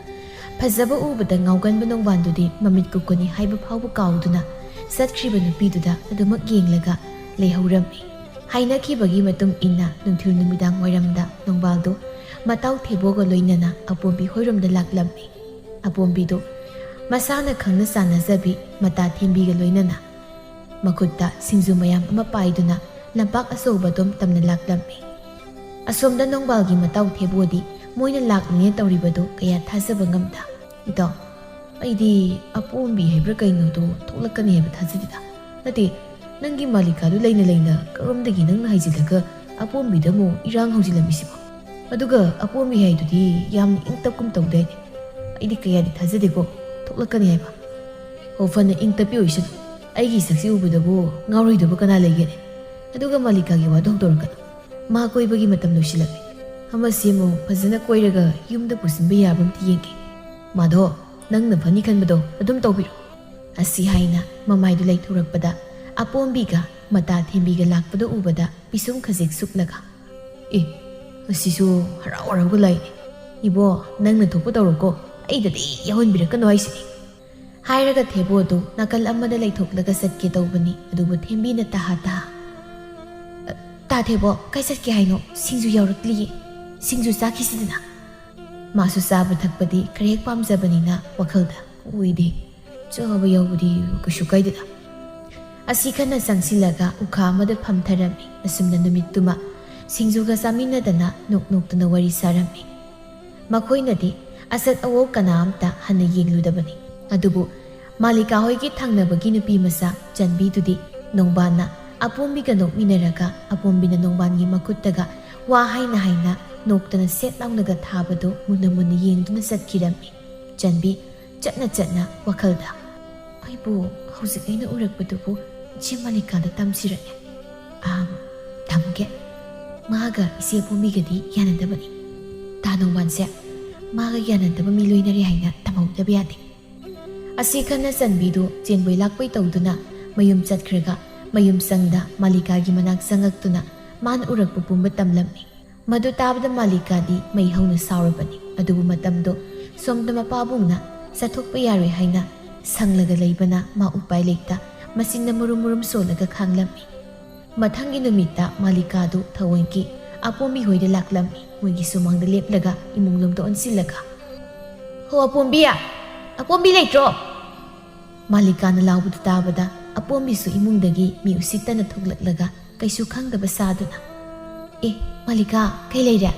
ꯐꯖꯕ ꯎꯕꯗ ꯉꯥꯎꯒꯟꯕ ꯅꯣꯡꯕꯥꯟꯗꯨꯗꯤ ꯃꯃꯤꯠ ꯀꯨꯞꯀꯅꯤ ꯍꯥꯏꯕ ꯐꯥꯎꯕ ꯀꯥꯎꯗꯨꯅ ꯆꯠꯈ꯭ꯔꯤꯕ ꯅꯨꯄꯤꯗꯨꯗ ꯑꯗꯨꯃꯛ ꯌꯦꯡꯂꯒ ꯂꯩꯍꯧꯔꯝꯃꯤ. ꯍꯥꯏꯅꯈꯤꯕꯒꯤ ꯃꯇꯨꯡ ꯏꯟꯅ ꯅꯨꯡꯊꯤꯜ ꯅꯨꯃꯤꯗꯥꯡ ꯋꯥꯏꯔꯝꯗ ꯅꯣꯡꯕꯥꯜꯗꯨ ꯃꯇꯥꯎ ꯊꯦꯕꯣꯒ ꯂꯣꯏꯅꯅ ꯑꯄꯣꯝꯕꯤ ꯍꯣꯏꯔꯣꯝꯗ ꯂꯥꯛꯂꯝꯃꯤ. ꯑꯄꯣꯝꯕꯤꯗꯨ ꯃꯁꯥꯅ ꯈꯪꯅ ꯆꯥꯟꯅꯖꯕꯤ ꯃꯇꯥ ꯊꯦꯝꯕꯤꯒ ꯂꯣꯏꯅꯅ ꯃꯈꯨꯠꯇ ꯁꯤꯡꯖꯨ ꯃꯌꯥꯝ ꯑꯃ ꯄꯥꯏꯗꯨꯅ ꯂꯝꯄꯥꯛ ꯑꯆꯧꯕꯗꯣꯝ ꯇꯝꯅ ꯂꯥꯛꯂꯝꯃꯤ. ꯑꯁꯣꯝꯗ ꯅꯣꯡꯕꯥꯜꯒꯤ ꯃꯇꯥꯎ ꯊꯦꯕꯣꯗꯤ ꯃꯣꯏꯅ ꯂꯥꯛꯂꯤꯅꯦ ꯇꯧꯔꯤꯕꯗꯨ ꯀꯌꯥ ꯊꯥꯖꯕ ꯉꯝꯗ. ꯏꯇꯥꯎ, ꯑꯩꯗꯤ ꯑꯄꯣꯝꯕꯤ ꯍꯥꯏꯕ꯭ꯔꯥ ꯀꯩꯅꯣꯗꯣ ꯊꯣꯛꯂꯛꯀꯅꯤ ꯍꯥꯏꯕ ꯊꯥꯖꯗꯦꯗ. ꯅꯠꯇꯦ, ꯅꯪꯒꯤ ꯃꯥꯂꯤꯀꯥꯗꯨ ꯂꯩꯅ ꯂꯩꯅ ꯀꯔꯣꯝꯗꯒꯤ ꯅꯪꯅ ꯍꯩꯖꯤꯜꯂꯒ ꯑꯄꯣꯝꯕꯤꯗ ꯑꯃꯨꯛ ꯏꯔꯥꯡ ꯍꯧꯖꯤꯜꯂꯝꯃꯤꯁꯤꯕꯣ? ꯑꯗꯨꯒ ꯑꯄꯣꯝꯕꯤ ꯍꯥꯏꯗꯨꯗꯤ ꯌꯥꯝꯅ ꯏꯪ ꯇꯞꯀꯨꯝ ꯇꯧꯗꯥꯏꯅꯦ. ꯑꯩꯗꯤ ꯀꯌꯥꯗꯤ ꯊꯥꯖꯗꯦꯀꯣ ꯊꯣꯛꯂꯛꯀꯅꯤ ꯍꯥꯏꯕ. ꯍꯣ, ꯐꯅ ꯏꯪ ꯇꯞꯄꯤ ꯑꯣꯏꯁꯅꯨ, ꯑꯩꯒꯤ ꯁꯛꯁꯤ ꯎꯕꯗꯕꯨ ꯉꯥꯎꯔꯣꯏꯗꯕ ꯀꯅꯥ ꯂꯩꯒꯦꯅꯦ? ꯑꯗꯨꯒ ꯃꯥꯂꯤꯀꯥꯒꯤ ꯋꯥꯗꯣ ꯍꯧꯗꯣꯔꯛꯀꯅꯨ. ꯃꯥ ꯀꯣꯏꯕꯒꯤ ꯃꯇꯝ ꯂꯣꯏꯁꯤꯜꯂꯛꯂꯦ. ꯑꯃꯁꯤ ꯑꯃꯨꯛ ꯐꯖꯅ ꯀꯣꯏꯔꯒ ꯌꯨꯝꯗ ꯄꯨꯁꯤꯟꯕ ꯌꯥꯕ ꯑꯝꯇ ꯌꯦꯡꯒꯦ. ꯃꯥꯙꯣ, ꯅꯪꯅ ꯐꯅꯤ ꯈꯟꯕꯗꯣ ꯑꯗꯨꯝ ꯇꯧꯕꯤꯔꯣ. ꯑꯁꯤ ꯍꯥꯏꯅ ꯃꯃꯥꯏꯗꯨ ꯂꯩꯊꯣꯔꯛꯄꯗ ꯑꯄꯣꯝꯕꯤꯒ ꯃꯇꯥ ꯊꯦꯝꯕꯤꯒ ꯂꯥꯛꯄꯗ ꯎꯕꯗ ꯄꯤꯁꯨꯝ ꯈꯖꯤꯛ ꯁꯨꯛꯂꯒ, ꯑꯦ, ꯑꯁꯤꯁꯨ ꯍꯔꯥꯎ ꯍꯔꯥꯎꯒ ꯂꯥꯛꯏꯅꯦ. ꯏꯕꯣ, ꯅꯪꯅ ꯊꯣꯛꯄ ꯇꯧꯔꯣꯀꯣ, ꯑꯩꯗꯗꯤ ꯌꯥꯎꯍꯟꯕꯤꯔꯛꯀꯅꯣ ꯍꯥꯏꯁꯤꯅꯤ. ꯍꯥꯏꯔꯒ ꯊꯦꯕꯣꯗꯨ ꯅꯥꯀꯜ ꯑꯃꯗ ꯂꯩꯊꯣꯛꯂꯒ ꯆꯠꯀꯦ ꯇꯧꯕꯅꯤ. ꯑꯗꯨꯕꯨ ꯊꯦꯝꯕꯤꯅ ꯇꯥꯍꯥ ꯇꯥ ꯊꯦꯕꯣ, ꯀꯥꯏ ꯆꯠꯀꯦ ꯍꯥꯏꯅꯣ? ꯁꯤꯡꯖꯨ ꯌꯥꯎꯔꯛꯂꯤꯌꯦ, ꯁꯤꯡꯖꯨ ꯆꯥꯈꯤꯁꯤꯗꯅ. ꯃꯥꯁꯨ ꯆꯥꯕ ꯊꯛꯄꯗꯤ ꯈꯔ ꯍꯦꯛ ꯄꯥꯝꯖꯕꯅꯤꯅ ꯋꯥꯈꯜꯗ ꯑꯣꯏꯗꯦ, ꯆꯥꯕ ꯌꯥꯎꯕꯗꯤ ꯀꯩꯁꯨ ꯀꯥꯏꯗꯦꯗ. ꯑꯁꯤ ꯈꯟꯅ ꯆꯪꯁꯤꯜꯂꯒ ꯎꯈꯥ ꯑꯃꯗ ꯐꯝꯊꯔꯝꯃꯤ. ꯑꯁꯨꯝꯅ ꯅꯨꯃꯤꯠꯇꯨꯃ ꯁꯤꯡꯖꯨꯒ ꯆꯥꯃꯤꯟꯅꯗꯅ ꯅꯣꯛ ꯅꯣꯛꯇꯨꯅ ꯋꯥꯔꯤ ꯁꯥꯔꯝꯃꯤ. ꯃꯈꯣꯏꯅꯗꯤ ꯑꯆꯠ ꯑꯋꯣꯛ ꯀꯅꯥꯝꯇ ꯍꯟꯅ ꯌꯦꯡꯂꯨꯗꯕꯅꯤ. ꯑꯗꯨꯕꯨ ꯃꯥꯂꯤꯀꯥ ꯍꯣꯏꯒꯤ ꯊꯪꯅꯕꯒꯤ ꯅꯨꯄꯤ ꯃꯆꯥ ꯆꯟꯕꯤꯗꯨꯗꯤ ꯅꯣꯡꯕꯥꯟꯅ ꯑꯄꯣꯝꯕꯤꯒ ꯅꯣꯛꯃꯤꯟꯅꯔꯒ ꯑꯄꯣꯝꯕꯤꯅ ꯅꯣꯡꯕꯥꯟꯒꯤ ꯃꯈꯨꯠꯇꯒ ꯋꯥ ꯍꯥꯏꯅ ꯍꯥꯏꯅ ꯅꯣꯛꯇꯅ ꯁꯦꯠ ꯂꯥꯎꯅꯒ ꯊꯥꯕꯗꯨ ꯃꯨꯟꯅ ꯃꯨꯟꯅ ꯌꯦꯡꯗꯨꯅ ꯆꯠꯈꯤꯔꯝꯃꯤ. ꯆꯟꯕꯤ ꯆꯠꯅ ꯆꯠꯅ ꯋꯥꯈꯜꯗ, ꯑꯩꯕꯨ ꯍꯧꯖꯤꯛ ꯑꯩꯅ ꯎꯔꯛꯄꯗꯨꯕꯨ ꯏꯆꯦ ꯃꯥꯂꯤꯀꯥꯗ ꯇꯝꯁꯤꯔꯅꯦ? ꯇꯝꯒꯦ. ꯃꯥꯒ ꯏꯆꯦ ꯑꯄꯣꯝꯕꯤꯒꯗꯤ ꯌꯥꯅꯗꯕꯅꯤ. ꯇꯥ ꯅꯣꯡꯕꯥꯟꯁꯦ, ꯃꯥꯒ ꯌꯥꯅꯗꯕ ꯃꯤ ꯂꯣꯏꯅꯔꯦ ꯍꯥꯏꯅ ꯇꯝꯍꯧꯗꯕ ꯌꯥꯗꯦ. ꯑꯁꯤ ꯈꯟꯅ ꯆꯟꯕꯤꯗꯨ ꯆꯦꯟꯕꯣꯏ ꯂꯥꯛꯄꯣꯏ ꯇꯧꯗꯨꯅ ꯃꯌꯨꯝ ꯆꯠꯈ꯭ꯔꯒ ꯃꯌꯨꯝ ꯆꯪꯗ ꯃꯥꯂꯤꯀꯥꯒꯤ ꯃꯅꯥꯛ ꯆꯪꯉꯛꯇꯨꯅ ꯃꯥꯅ ꯎꯔꯛꯄ ꯄꯨꯝꯕ ꯇꯝꯂꯝꯃꯤ. ꯃꯗꯨ ꯇꯥꯕꯗ ꯃꯥꯂꯤꯀꯥꯗꯤ ꯃꯩ ꯍꯧꯅ ꯁꯥꯎꯔꯕꯅꯤ. ꯑꯗꯨꯕꯨ ꯃꯇꯝꯗꯣ ꯁꯣꯝꯗ ꯃꯄꯥꯕꯨꯡꯅ ꯆꯠꯊꯣꯛꯄ ꯌꯥꯔꯣꯏ ꯍꯥꯏꯅ ꯁꯪꯂꯒ ꯂꯩꯕꯅ ꯃꯥ ꯎꯄꯥꯏ ꯂꯩꯇ ꯃꯆꯤꯟꯅ ꯃꯨꯔꯨꯝ ꯃꯨꯔꯨꯝ ꯁꯣꯜꯂꯒ ꯈꯥꯡꯂꯝꯃꯤ. ꯃꯊꯪꯒꯤ ꯅꯨꯃꯤꯠꯇ ꯃꯥꯂꯤꯀꯥꯗꯨ ꯊꯑꯣꯏꯒꯤ ꯑꯄꯣꯝꯕꯤ ꯍꯣꯏꯗ ꯂꯥꯛꯂꯝꯃꯤ. ꯃꯣꯏꯒꯤ ꯁꯨꯃꯥꯡꯗ ꯂꯦꯞꯂꯒ ꯏꯃꯨꯡꯂꯣꯝꯗ ꯑꯣꯟꯁꯤꯜꯂꯒ, ꯍꯣ ꯑꯄꯣꯝꯕꯤ, ꯑꯄꯣꯝꯕꯤ ꯂꯩꯇ꯭ꯔꯣ? ꯃꯥꯂꯤꯀꯥꯅ ꯂꯥꯎꯕꯗꯨ ꯇꯥꯕꯗ ꯑꯄꯣꯝꯕꯤꯁꯨ ꯏꯃꯨꯡꯗꯒꯤ ꯃꯤ ꯎꯁꯤꯠꯇꯅ ꯊꯣꯛꯂꯛꯂꯒ ꯀꯩꯁꯨ ꯈꯪꯗꯕ ꯁꯥꯗꯨꯅ, ꯑꯦ ꯃꯥꯂꯤꯀꯥ, ꯀꯩ ꯂꯩꯔꯦ?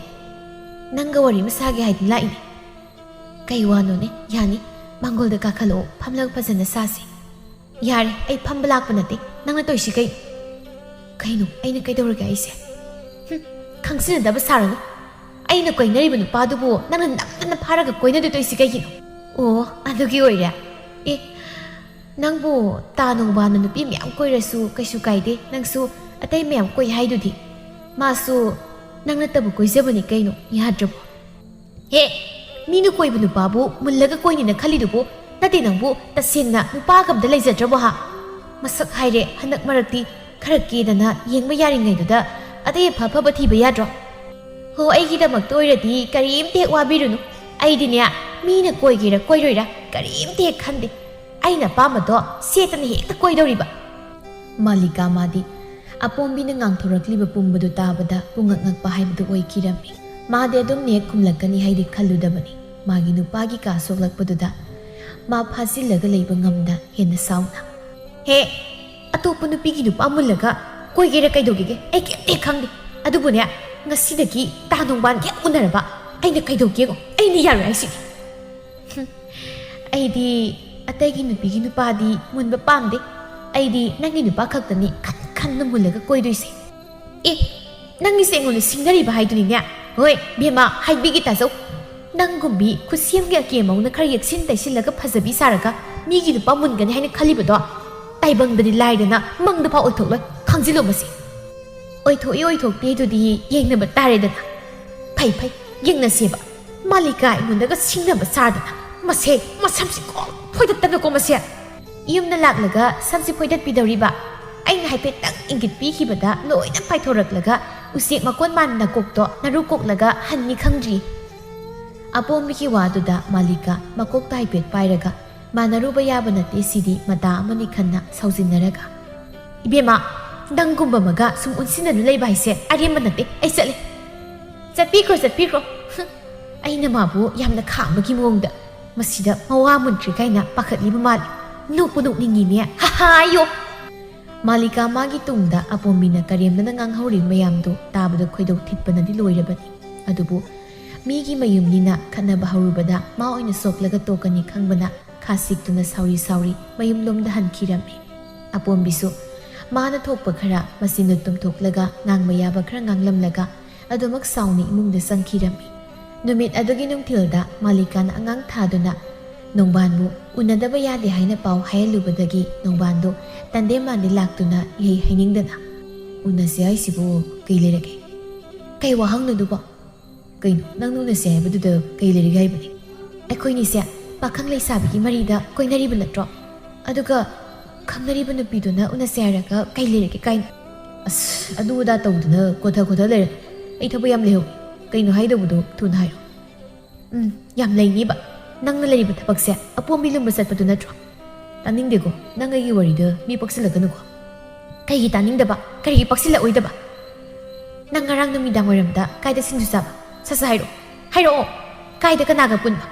ꯅꯪꯒ ꯋꯥꯔꯤ ꯑꯃ ꯁꯥꯒꯦ ꯍꯥꯏꯗꯨꯅ ꯂꯥꯛꯏꯅꯦ. ꯀꯩ ꯋꯥꯅꯣꯅꯦ? ꯌꯥꯅꯤ, ꯃꯥꯡꯒꯣꯜꯗ ꯀꯥꯈꯠꯂꯛꯑꯣ, ꯐꯝꯂꯒ ꯐꯖꯅ ꯁꯥꯁꯤ. ꯌꯥꯔꯦ, ꯑꯩ ꯐꯝꯕ ꯂꯥꯛꯄ ꯅꯠꯇꯦ, ꯅꯪꯅ ꯇꯧꯏꯁꯤ ꯀꯩꯅꯣ? ꯀꯩꯅꯣ ꯑꯩꯅ ꯀꯩꯗꯧꯔꯒꯦ ꯑꯩꯁꯦ? ꯈꯪꯁꯤꯟꯅꯗꯕ ꯁꯥꯔꯅꯨ. ꯑꯩꯅ ꯀꯣꯏꯅꯔꯤꯕ ꯅꯨꯄꯥꯗꯨꯕꯨ ꯅꯪꯅ ꯅꯝꯗꯅ ꯐꯥꯔꯒ ꯀꯣꯏꯅꯗꯣꯏꯁꯤ ꯀꯩꯒꯤꯅꯣ? ꯑꯣ, ꯑꯗꯨꯒꯤ ꯑꯣꯏꯔꯦ. ꯑꯦ, ꯅꯪꯕꯨ ꯇꯥ ꯅꯣꯡꯕꯥꯟꯅ ꯅꯨꯄꯤ ꯃꯌꯥꯝ ꯀꯣꯏꯔꯁꯨ ꯀꯩꯁꯨ ꯀꯥꯏꯗꯦ, ꯅꯪꯁꯨ ꯑꯇꯩ ꯃꯌꯥꯝ ꯀꯣꯏ ꯍꯥꯏꯗꯨꯗꯤ. ꯃꯥꯁꯨ ꯅꯪꯅꯇꯕꯨ ꯀꯣꯏꯖꯕꯅꯤ ꯀꯩꯅꯣ, ꯌꯥꯗ꯭ꯔꯕꯣ? ꯍꯦ, ꯃꯤꯅ ꯀꯣꯏꯕ ꯅꯨꯄꯥꯕꯨ ꯃꯨꯜꯂꯒ ꯀꯣꯏꯅꯤꯅ ꯈꯜꯂꯤꯗꯨꯕꯨ? ꯅꯠꯇꯦ, ꯅꯪꯕꯨ ꯇꯁꯦꯡꯅ ꯅꯨꯄꯥꯒ ꯑꯝꯇ ꯂꯩꯖꯗ꯭ꯔꯕꯣ ꯍꯥ? ꯃꯁꯛ ꯍꯥꯏꯔꯦ ꯍꯟꯗꯛ ꯃꯔꯛꯇꯤ ꯈꯔ ꯀꯦꯗꯅ ꯌꯦꯡꯕ ꯌꯥꯔꯤꯉꯩꯗꯨꯗ ꯑꯇꯩ ꯑꯐꯕ ꯊꯤꯕ ꯌꯥꯗ꯭ꯔꯣ? ꯍꯣ, ꯑꯩꯒꯤꯗꯃꯛꯇ ꯑꯣꯏꯔꯗꯤ ꯀꯔꯤꯝꯇ ꯍꯦꯛ ꯋꯥꯕꯤꯔꯨꯅꯨ. ꯑꯩꯗꯤꯅꯦ, ꯃꯤꯅ ꯀꯣꯏꯒꯦꯔꯥ ꯀꯣꯏꯔꯣꯏꯔꯥ ꯀꯔꯤꯝꯇ ꯍꯦꯛ ꯈꯟꯗꯦ. ꯑꯩꯅ ꯑꯄꯥꯝꯕꯗꯣ ꯁꯦꯠꯇꯅ ꯍꯦꯛꯇ ꯀꯣꯏꯗꯧꯔꯤꯕ. ꯃꯥꯂꯤꯀꯥ ꯃꯥꯗꯤ ꯑꯄꯣꯝꯕꯤꯅ ꯉꯥꯡꯊꯣꯔꯛꯂꯤꯕ ꯄꯨꯝꯕꯗꯨ ꯇꯥꯕꯗ ꯄꯨꯡꯉꯛ ꯉꯛꯄ ꯍꯥꯏꯕꯗꯨ ꯑꯣꯏꯈꯤꯔꯝꯃꯤ. ꯃꯥꯗꯤ ꯑꯗꯨꯝꯅ ꯍꯦꯛ ꯈꯨꯝꯂꯛꯀꯅꯤ ꯍꯥꯏꯗꯤ ꯈꯜꯂꯨꯗꯕꯅꯤ. ꯃꯥꯒꯤ ꯅꯨꯄꯥꯒꯤ ꯀꯥ ꯁꯣꯛꯂꯛꯄꯗꯨꯗ ꯃꯥ ꯐꯥꯖꯤꯜꯂꯒ ꯂꯩꯕ ꯉꯝꯗ ꯍꯦꯟꯅ ꯁꯥꯎꯅ, ꯍꯦ, ꯑꯇꯣꯞꯄ ꯅꯨꯄꯤꯒꯤ ꯅꯨꯄꯥ ꯃꯨꯜꯂꯒ ꯀꯣꯏꯒꯦꯔꯥ ꯀꯩꯗꯧꯒꯦ ꯑꯩ ꯀꯩꯝꯇ ꯈꯪꯗꯦ. ꯑꯗꯨꯕꯨꯅꯦ, ꯉꯁꯤꯗꯒꯤ ꯇꯥ ꯅꯣꯡꯕꯥꯟ ꯍꯦꯛ ꯎꯅꯔꯕ ꯑꯩꯅ ꯀꯩꯗꯧꯒꯦꯒꯣ ꯑꯩꯅ ꯌꯥꯔꯣꯏ ꯍꯥꯏꯁꯤꯅꯤ. ꯑꯩꯗꯤ ꯑꯇꯩꯒꯤ ꯅꯨꯄꯤꯒꯤ ꯅꯨꯄꯥꯗꯤ ꯃꯨꯟꯕ ꯄꯥꯝꯗꯦ. ꯑꯩꯗꯤ ꯅꯪꯒꯤ ꯅꯨꯄꯥ ꯈꯛꯇꯅꯤ ꯈꯟ ꯈꯟꯅ ꯃꯨꯜꯂꯒ ꯀꯣꯏꯗꯣꯏꯁꯦ. ꯑꯦ, ꯅꯪꯒꯤꯁꯦ ꯑꯩꯉꯣꯟꯗ ꯁꯤꯡꯅꯔꯤꯕ ꯍꯥꯏꯗꯨꯅꯤꯅꯦ. ꯍꯣꯏ ꯕꯦꯝꯃ, ꯍꯥꯏꯕꯤꯒꯦ ꯇꯥꯖꯧ. ꯅꯪꯒꯨꯝꯕꯤ ꯈꯨꯠꯁꯦꯝꯒꯤ ꯑꯀꯦ ꯑꯃꯧꯅ ꯈꯔ ꯌꯦꯛꯁꯤꯟ ꯇꯩꯁꯤꯜꯂꯒ ꯐꯖꯕꯤ ꯁꯥꯔꯒ ꯃꯤꯒꯤ ꯅꯨꯄꯥ ꯃꯨꯟꯒꯅꯤ ꯍꯥꯏꯅ ꯈꯜꯂꯤꯕꯗꯣ ꯇꯥꯏꯕꯪꯗꯗꯤ ꯂꯥꯏꯗꯅ ꯃꯪꯗ ꯐꯥꯎ ꯑꯣꯏꯊꯣꯛꯂꯣꯏ ꯈꯪꯖꯤꯜꯂꯣ ꯃꯁꯤ ꯑꯣꯏꯊꯣꯛꯏ ꯑꯣꯏꯊꯣꯛꯇꯦ ꯑꯗꯨꯗꯤ ꯌꯦꯡꯅꯕ ꯇꯥꯔꯦꯗꯅ ꯐꯩ ꯐꯩ ꯌꯦꯡꯅꯁꯦꯕ ꯃꯥꯂꯤꯀꯥ ꯑꯩꯉꯣꯟꯗꯒ ꯁꯤꯡꯅꯕ ꯁꯥꯗꯅ ꯃꯁꯦ ꯃꯁꯝꯁꯤ ꯀꯣ ꯐꯣꯏꯗꯠꯇꯅꯀꯣ ꯃꯁꯦ ꯌꯨꯝꯗ ꯂꯥꯛꯂꯒ ꯁꯝꯁꯤ ꯐꯣꯏꯗꯠꯄꯤꯗꯧꯔꯤꯕ ꯑꯩꯅ ꯍꯥꯏꯐꯦꯠꯇꯪ ꯏꯪꯒꯤꯠ ꯄꯤꯈꯤꯕꯗ ꯂꯣꯏꯅ ꯄꯥꯏꯊꯣꯔꯛꯂꯒ ꯎꯆꯦꯛ ꯃꯀꯣꯟ ꯃꯥꯟꯅ ꯀꯣꯛꯇꯣ ꯅꯔꯨ ꯀꯣꯛꯂꯒ ꯍꯟꯅꯤ ꯈꯪꯗ꯭ꯔꯤ ꯑꯄꯣꯝꯕꯤꯒꯤ ꯋꯥꯗꯨꯗ ꯃꯥꯂꯤꯀꯥ ꯃꯀꯣꯛꯇ ꯍꯥꯏꯐꯦꯠ ꯄꯥꯏꯔꯒ ꯃꯥꯟꯅꯔꯨꯕ ꯌꯥꯕ ꯅꯠꯇꯦ ꯁꯤꯗꯤ ꯃꯇꯥ ꯑꯃꯅꯤ ꯈꯟꯅ ꯁꯥꯎꯖꯤꯟꯅꯔꯒ ꯏꯕꯦꯝꯃ ꯅꯪꯒꯨꯝꯕ ꯑꯃꯒ ꯁꯨꯝ ꯎꯟꯁꯤꯟꯅꯗꯨꯅ ꯂꯩꯕ ꯍꯥꯏꯁꯦ ꯑꯔꯦꯝꯕ ꯅꯠꯇꯦ ꯑꯩ ꯆꯠꯂꯦ ꯆꯠꯄꯤꯈ꯭ꯔꯣ ꯆꯠꯄꯤꯈ꯭ꯔꯣ ꯑꯩꯅ ꯃꯥꯕꯨ ꯌꯥꯝꯅ ꯈꯥꯡꯕꯒꯤ ꯃꯑꯣꯡꯗ ꯃꯁꯤꯗ ꯃꯋꯥ ꯃꯨꯟꯗ꯭ꯔꯤ ꯀꯥꯏꯅ ꯄꯥꯈꯠꯂꯤꯕ ꯃꯥꯜꯂꯤ ꯅꯣꯛꯄꯨ ꯅꯣꯛꯅꯤꯡꯉꯤꯅꯦ ꯍꯥꯏꯌꯣ ꯃꯥꯂꯤꯀꯥ ꯃꯥꯒꯤ ꯇꯨꯡꯗ ꯑꯄꯣꯝꯕꯤꯅ ꯀꯔꯦꯝꯅꯅ ꯉꯥꯡꯍꯧꯔꯤꯕ ꯃꯌꯥꯝꯗꯨ ꯇꯥꯕꯗ ꯈꯣꯏꯗꯧ ꯊꯤꯠꯄꯅꯗꯤ ꯂꯣꯏꯔꯕꯅꯤ ꯑꯗꯨꯕꯨ ꯃꯤꯒꯤ ꯃꯌꯨꯝꯅꯤꯅ ꯈꯠꯅꯕ ꯍꯧꯔꯨꯕꯗ ꯃꯥ ꯑꯣꯏꯅ ꯁꯣꯛꯂꯒ ꯇꯣꯛꯀꯅꯤ ꯈꯪꯕꯅ ꯈꯥꯁꯤꯛꯇꯨꯅ ꯁꯥꯎꯔꯤ ꯃꯌꯨꯝꯂꯣꯝꯗ ꯍꯟꯈꯤꯔꯝꯃꯤ ꯑꯄꯣꯝꯕꯤꯁꯨ ꯃꯥꯅ ꯊꯣꯛꯄ ꯈꯔ ꯃꯆꯤꯟꯗꯨ ꯇꯨꯝꯊꯣꯛꯂꯒ ꯉꯥꯡꯕ ꯌꯥꯕ ꯈꯔ ꯉꯥꯡꯂꯝꯂꯒ ꯑꯗꯨꯃꯛ ꯁꯥꯎꯅ ꯏꯃꯨꯡꯗ ꯆꯪꯈꯤꯔꯝꯃꯤ ꯅꯨꯃꯤꯠ ꯑꯗꯨꯒꯤ ꯅꯨꯡꯊꯤꯜꯗ ꯃꯥꯂꯤꯀꯥꯅ ꯑꯉꯥꯡ ꯊꯥꯗꯨꯅ ꯅꯣꯡꯕꯥꯟꯕꯨ ꯎꯅꯗꯕ ꯌꯥꯗꯦ ꯍꯥꯏꯅ ꯄꯥꯎ ꯍꯥꯏꯍꯜꯂꯨꯕꯗꯒꯤ ꯅꯣꯡꯕꯥꯟꯗꯨ ꯇꯟꯗꯦꯝ ꯂꯥꯛꯇꯨꯅ ꯏꯍꯩ ꯍꯩꯅꯤꯡꯗꯅ ꯎꯅꯁꯦ ꯍꯥꯏꯁꯤꯕꯨ ꯀꯩ ꯂꯩꯔꯒꯦ ꯀꯩ ꯋꯥꯍꯪꯅꯣꯗꯨꯕꯣ ꯀꯩꯅꯣ ꯅꯪ ꯎꯅꯁꯦ ꯍꯥꯏꯕꯗꯨꯗ ꯀꯩ ꯂꯩꯔꯤꯒꯦ ꯍꯥꯏꯕꯅꯤ ꯑꯩꯈꯣꯏꯅꯤꯁꯦ ꯄꯥꯈꯪ ꯂꯩꯁꯥꯕꯤꯒꯤ ꯃꯔꯤꯗ ꯀꯣꯏꯅꯔꯤꯕ ꯅꯠꯇ꯭ꯔꯣ ꯑꯗꯨꯒ ꯈꯪꯅꯔꯤꯕ ꯅꯨꯄꯤꯗꯨꯅ ꯎꯅꯁꯦ ꯍꯥꯏꯔꯒ ꯀꯩ ꯂꯩꯔꯒꯦ ꯀꯥꯏꯅ ꯑꯁ ꯑꯗꯨ ꯑꯗꯥ ꯇꯧꯗꯨꯅ ꯀꯣꯊ ꯂꯩꯔꯦ ꯑꯩ ꯊꯕꯛ ꯌꯥꯝ ꯂꯩꯍꯧꯏ ꯀꯩꯅꯣ ꯍꯥꯏꯗꯧꯕꯗꯣ ꯊꯨꯅ ꯍꯥꯏꯔꯣ ꯌꯥꯝ ꯂꯩꯅꯤꯕ ꯅꯪꯅ ꯂꯩꯔꯤꯕ ꯊꯕꯛꯁꯦ ꯑꯄꯣꯝꯕꯤ ꯂꯨꯝꯕ ꯆꯠꯄꯗꯨ ꯅꯠꯇ꯭ꯔꯣ ꯇꯥꯅꯤꯡꯗꯦꯀꯣ ꯅꯪ ꯑꯩꯒꯤ ꯋꯥꯔꯤꯗ ꯃꯤ ꯄꯛꯁꯤꯜꯂꯛꯀꯅꯨꯀꯣ ꯀꯩꯒꯤ ꯇꯥꯅꯤꯡꯗꯕ ꯀꯔꯤꯒꯤ ꯄꯛꯁꯤꯜꯂꯛꯑꯣꯏꯗꯕ ꯅꯪ ꯉꯔꯥꯡ ꯅꯨꯃꯤꯗꯥꯡ ꯋꯥꯏꯔꯝꯗ ꯀꯥꯏꯗ ꯁꯤꯡꯖꯨ ꯆꯥꯕ ꯁꯠ ꯍꯥꯏꯔꯛꯑꯣ ꯀꯥꯏꯗ ꯀꯅꯥꯒ ꯄꯨꯟꯕ